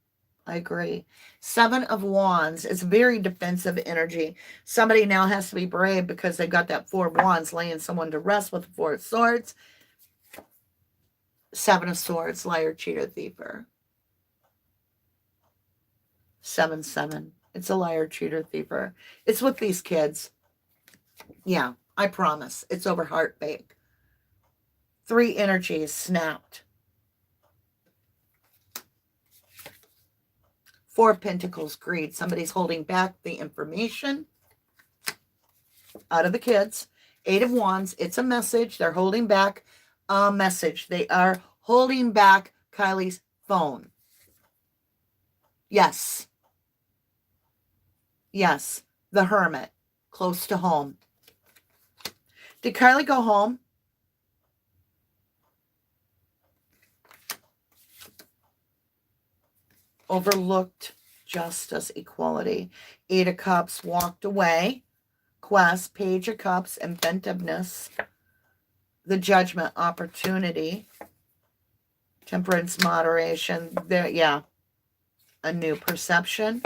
I agree. Seven of Wands. It's very defensive energy. Somebody now has to be brave because they got that Four of Wands laying someone to rest with the Four of Swords. Seven of Swords. Liar, cheater, thiefer. 7-7. It's a liar, cheater, thiefer. It's with these kids. Yeah, I promise. It's over heartbreak. Three energies snapped. Four of Pentacles, greed. Somebody's holding back the information out of the kids. Eight of Wands, it's a message. They're holding back a message. They are holding back Kylie's phone. Yes. Yes. The Hermit, close to home. Did Kylie go home? Overlooked justice, equality. Eight of Cups, walked away. Quest, Page of Cups, inventiveness. The Judgment, opportunity. Temperance, moderation. There, yeah. A new perception.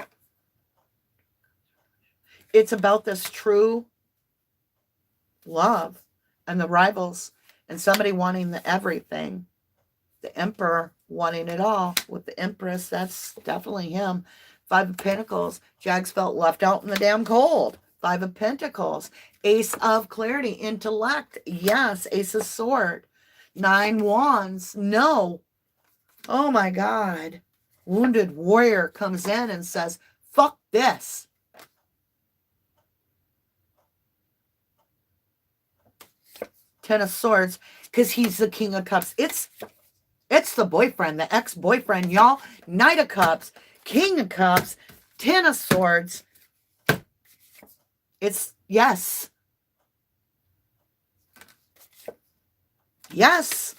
It's about this true love and the rivals and somebody wanting the everything. The Emperor wanting it all with the Empress. That's definitely him. Five of Pentacles. Jags felt left out in the damn cold. Five of Pentacles. Ace of Clarity. Intellect. Yes. Ace of Sword. Nine Wands. No. Oh my God. Wounded Warrior comes in and says, fuck this. Ten of Swords. Because he's the King of Cups. It's the boyfriend, the ex-boyfriend, y'all. Knight of Cups, King of Cups, Ten of Swords. It's, yes. Yes.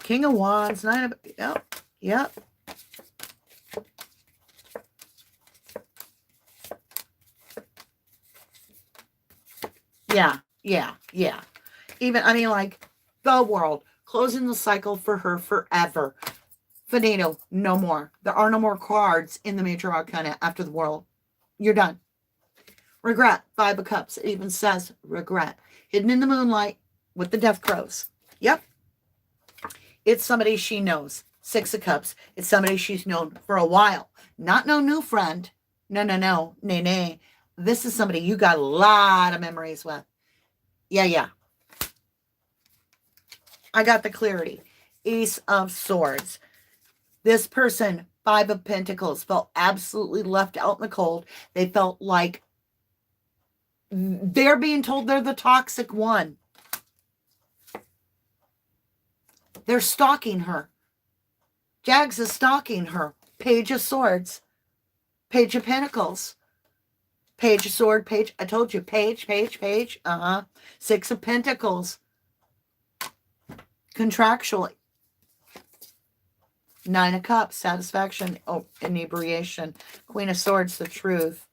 King of Wands, Nine of, yep. Yeah. Even, I mean, like, the world. Closing the cycle for her forever. Finito, no more. There are no more cards in the Major Arcana after the world. You're done. Regret, Five of Cups. It even says regret. Hidden in the moonlight with the Death Crows. Yep. It's somebody she knows. Six of Cups. It's somebody she's known for a while. Not no new friend. No. Nay. This is somebody you got a lot of memories with. Yeah. I got the clarity. Ace of Swords. This person, Five of Pentacles, felt absolutely left out in the cold. They felt like They're being told they're the toxic one. They're stalking her. Jags is stalking her. Page of Swords. Page of Pentacles. Page of Sword, page. I told you, page. Six of Pentacles. Contractually. Nine of Cups, satisfaction, inebriation. Queen of Swords, the truth.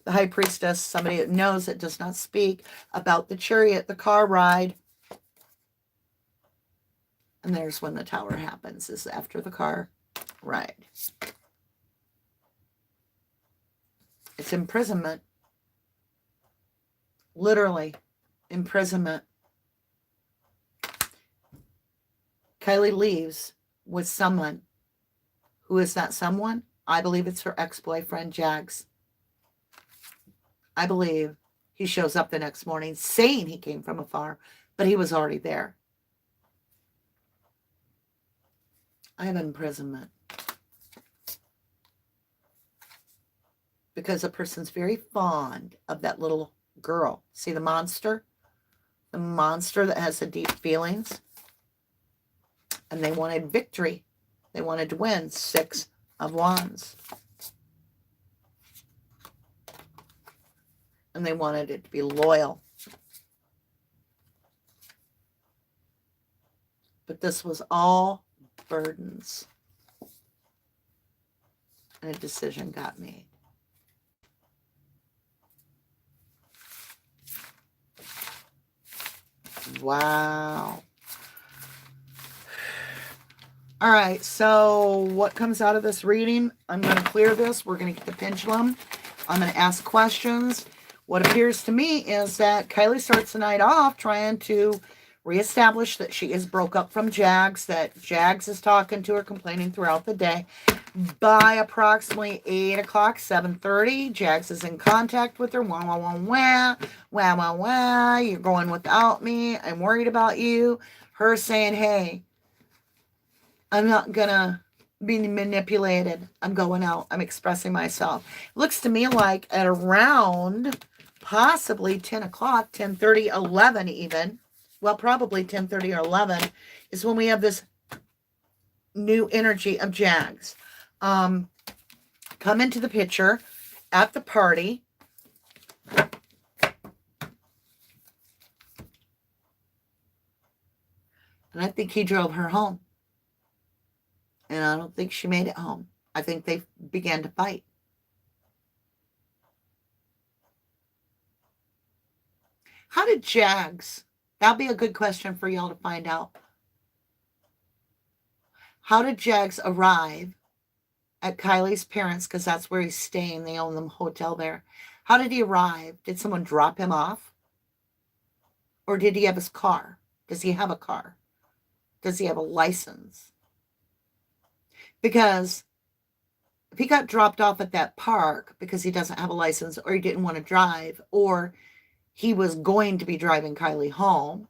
The High Priestess, somebody that knows it does not speak about the chariot, the car ride. And there's when the Tower happens, is after the car ride. It's imprisonment. Literally, imprisonment. Kylie leaves with someone. Who is that someone? I believe it's her ex-boyfriend, Jags. I believe he shows up the next morning saying he came from afar, but he was already there. I have imprisonment. Because a person's very fond of that little girl. See the monster? The monster that has the deep feelings. And they wanted victory. They wanted to win. Six of Wands. And they wanted it to be loyal. But this was all burdens. And a decision got made. Wow. All right, so what comes out of this reading? I'm going to clear this. We're going to get the pendulum. I'm going to ask questions. What appears to me is that Kylie starts the night off trying to reestablish that she is broke up from Jags, that Jags is talking to her, complaining throughout the day. By approximately 8 o'clock, 7:30, Jags is in contact with her. Wah, wah, wah, wah. Wah, wah, wah. You're going without me. I'm worried about you. Her saying, hey, I'm not going to be manipulated. I'm going out. I'm expressing myself. Looks to me like at around possibly 10 o'clock, 10:30, 11 even. Well, probably 10:30 or 11 is when we have this new energy of Jags. Come into the picture at the party. And I think he drove her home. And I don't think she made it home. I think they began to fight. How did Jags, that'll be a good question for y'all to find out. How did Jags arrive at Kylie's parents', because that's where he's staying. They own the hotel there. How did he arrive? Did someone drop him off? Or did he have his car? Does he have a car? Does he have a license? Because if he got dropped off at that park because he doesn't have a license, or he didn't want to drive, or he was going to be driving Kylie home.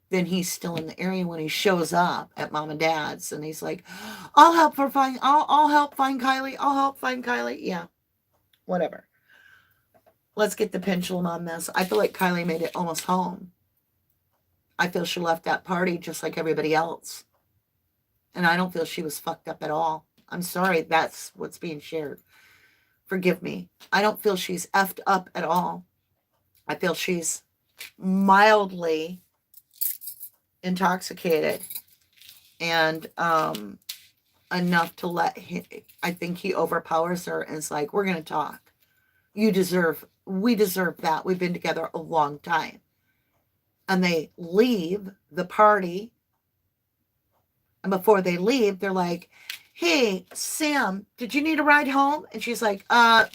Then he's still in the area when he shows up at mom and dad's, and he's like, I'll help find Kylie. I'll help find Kylie. Yeah, whatever. Let's get the pendulum on this. I feel like Kylie made it almost home. I feel she left that party just like everybody else. And I don't feel she was fucked up at all. I'm sorry, that's what's being shared. Forgive me. I don't feel she's effed up at all. I feel she's mildly intoxicated. And enough to let him, I think he overpowers her and is like, we're going to talk. We deserve that. We've been together a long time. And they leave the party. And before they leave, they're like, hey, Sam, did you need a ride home? And she's like,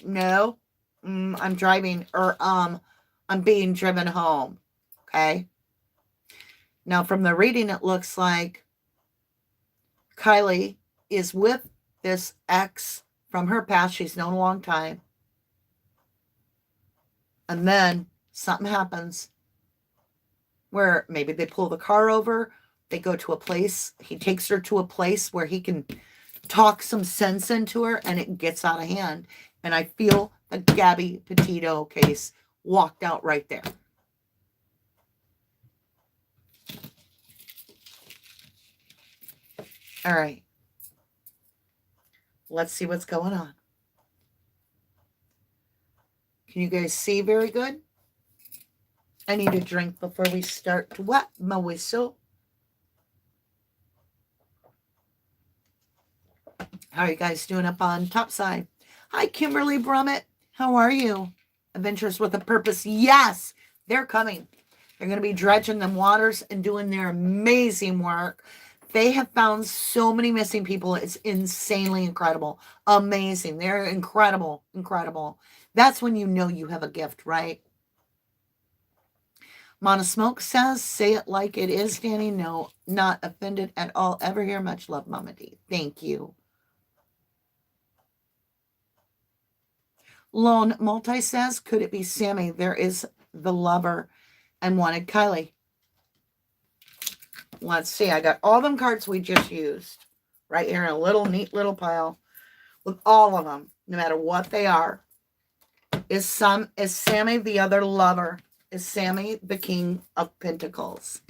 no, I'm driving, or I'm being driven home. Okay. Now from the reading, it looks like Kylie is with this ex from her past. She's known a long time. And then something happens where maybe they pull the car over. They go to a place. He takes her to a place where he can talk some sense into her, and it gets out of hand. And I feel the Gabby Petito case walked out right there. All right. Let's see what's going on. Can you guys see very good? I need a drink before we start to wet my whistle. How are you guys doing up on top side? Hi, Kimberly Brummett. How are you? Adventures with a Purpose. Yes, they're coming. They're going to be dredging them waters and doing their amazing work. They have found so many missing people. It's insanely incredible. Amazing. They're incredible. Incredible. That's when you know you have a gift, right? Mona Smoke says, say it like it is, Danny. No, not offended at all. Ever hear much love, Mama D. Thank you. Lone Multi says, could it be Sammy? There is the lover and wanted Kylie. Let's see. I got all them cards we just used right here in a little neat little pile with all of them, no matter what they are. Is Sammy the other lover? Is Sammy the King of Pentacles?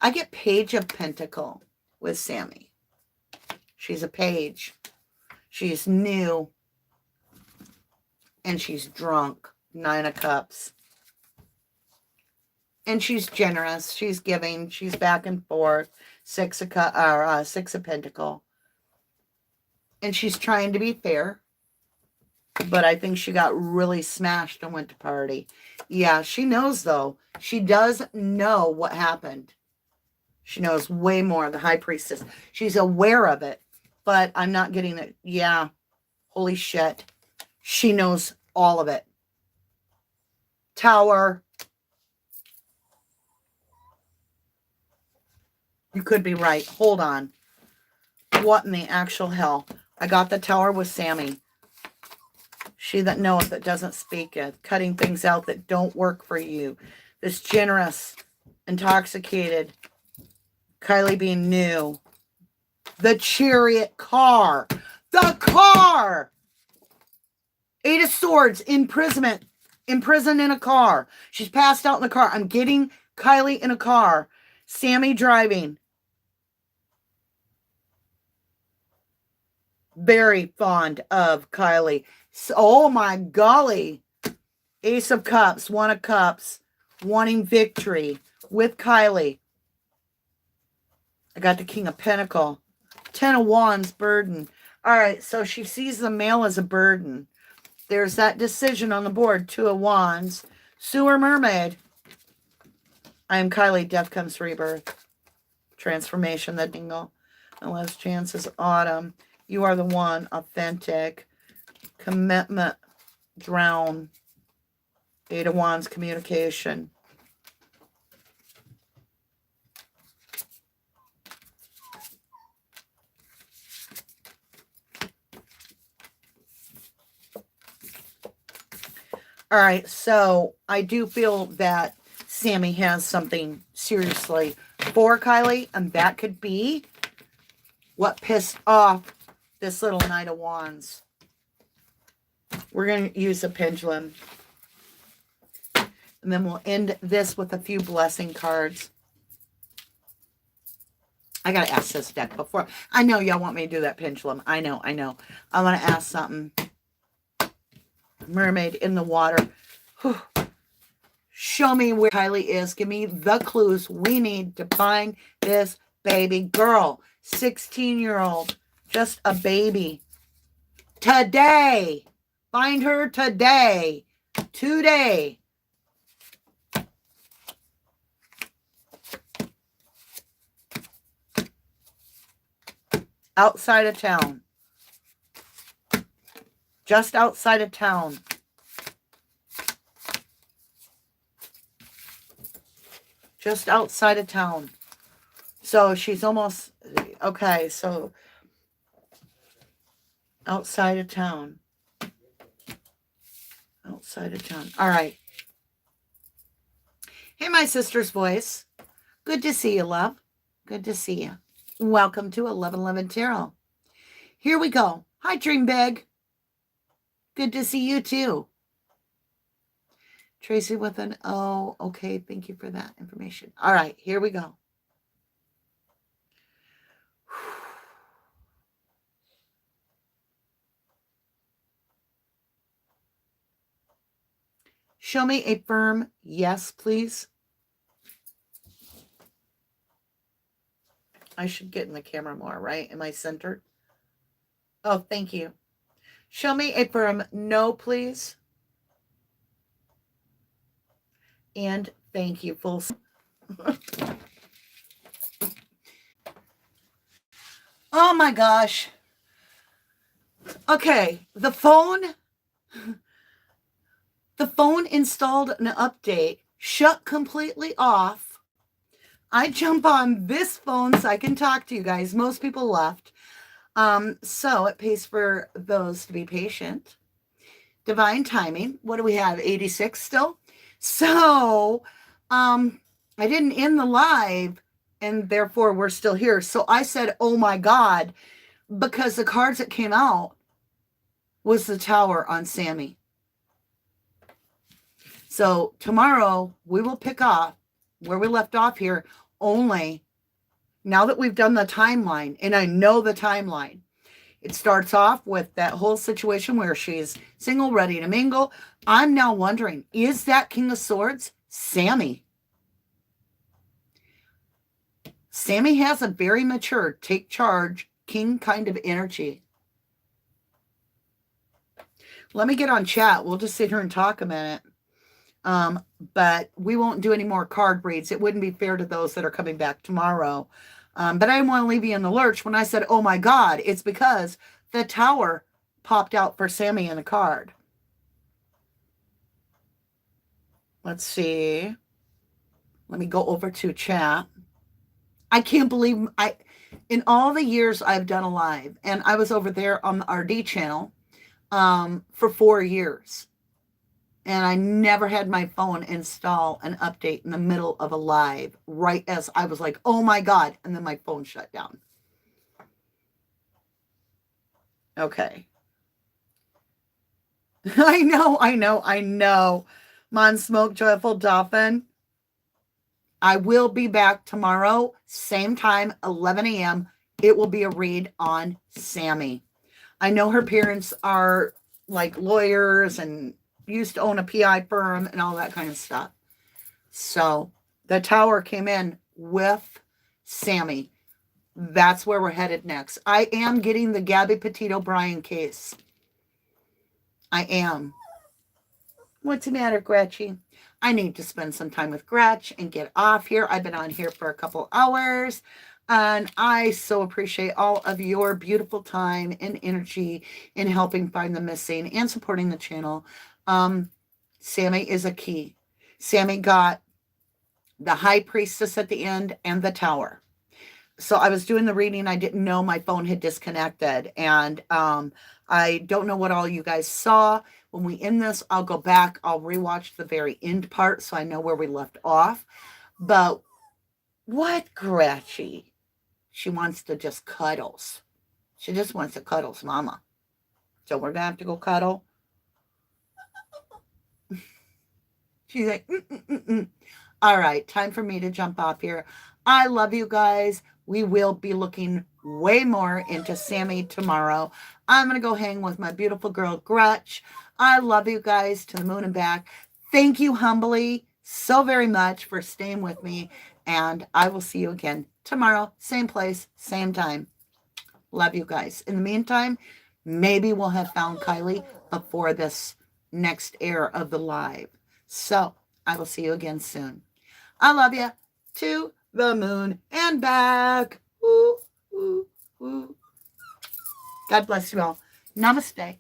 I get Page of Pentacle with Sammy. She's a page. She's new. And she's drunk. 9 of Cups. And she's generous. She's giving. She's back and forth. 6 of Pentacle. And she's trying to be fair. But I think she got really smashed and went to party. Yeah, she knows, though. She does know what happened. She knows way more. The High Priestess. She's aware of it. But I'm not getting it. Yeah. Holy shit. She knows all of it. Tower. You could be right. Hold on. What in the actual hell? I got the Tower with Sammy. She that knoweth that doesn't speaketh. Cutting things out that don't work for you. This generous, intoxicated. Kylie being new. The Chariot car. The car! 8 of Swords. Imprisonment. Imprisoned in a car. She's passed out in the car. I'm getting Kylie in a car. Sammy driving. Very fond of Kylie. So, oh my golly. Ace of Cups. 1 of Cups. Wanting victory with Kylie. I got the King of Pentacle. 10 of Wands. Burden. All right. So she sees the male as a burden. There's that decision on the board. 2 of Wands. Sewer Mermaid. I am Kylie. Death comes rebirth. Transformation. The dingle. No less chances. Autumn. You are the one. Authentic. Commitment. Drown. 8 of Wands. Communication. All right. So I do feel that Sammy has something seriously for Kylie. And that could be what pissed off this little Knight of Wands. We're going to use a pendulum. And then we'll end this with a few blessing cards. I got to ask this deck before. I know y'all want me to do that pendulum. I know. I want to ask something. Mermaid in the water. Whew. Show me where Kylie is. Give me the clues we need to find this baby girl. 16-year-old. Just a baby. Today. Find her today. Today. Outside of town. Just outside of town. Just outside of town. So she's almost, okay, so outside of town. Outside of town. All right. Hey, my sister's voice. Good to see you, love. Good to see you. Welcome to 11 Tarot. Here we go. Hi, Dream Big. Good to see you too. Tracy with an O. Okay, thank you for that information. All right, here we go. Show me a firm yes, please. I should get in the camera more, right? Am I centered? Oh, thank you. Show me a firm no, please. And thank you, full. Oh my gosh. Okay, the phone installed an update, shut completely off. I jump on this phone so I can talk to you guys. Most people left. So it pays for those to be patient. Divine timing. What do we have? 86 still? So, I didn't end the live and therefore we're still here. So I said, oh my God, because the cards that came out was the Tower on Sammy. So tomorrow we will pick up where we left off here, only now that we've done the timeline, and I know the timeline. It starts off with that whole situation where she's single, ready to mingle. I'm now wondering, is that King of Swords Sammy? Sammy has a very mature, take charge, king kind of energy. Let me get on chat. We'll just sit here and talk a minute. But we won't do any more card reads. It wouldn't be fair to those that are coming back tomorrow. But I didn't want to leave you in the lurch. When I said, oh my God, it's because the Tower popped out for Sammy in the card. Let's see. Let me go over to chat. I can't believe in all the years I've done a live, and I was over there on the RD channel for 4 years. And I never had my phone install an update in the middle of a live, right as I was like, oh my God. And then my phone shut down. Okay. I know. Mon Smoke, Joyful Dolphin. I will be back tomorrow, same time, 11 a.m. It will be a read on Sammy. I know her parents are like lawyers and used to own a PI firm and all that kind of stuff. So the Tower came in with Sammy. That's where we're headed next. I am getting the Gabby Petito O'Brien case. I am. What's the matter, Gretchy? I need to spend some time with Gretch and get off here. I've been on here for a couple hours. And I so appreciate all of your beautiful time and energy in helping find the missing and supporting the channel. Sammy is a key. Sammy got the High Priestess at the end and the Tower. So I was doing the reading. I didn't know my phone had disconnected. And I don't know what all you guys saw. When we end this, I'll go back. I'll rewatch the very end part so I know where we left off. But what, Gretchy? She wants to just cuddles. She just wants to cuddles, mama. So we're going to have to go cuddle. She's like, All right, time for me to jump off here. I love you guys. We will be looking way more into Sammy tomorrow. I'm going to go hang with my beautiful girl, Gretch. I love you guys to the moon and back. Thank you humbly so very much for staying with me. And I will see you again tomorrow. Same place, same time. Love you guys. In the meantime, maybe we'll have found Kylie before this next air of the live. So I will see you again soon. I love you to the moon and back. Woo, woo, woo. God bless you all. Namaste.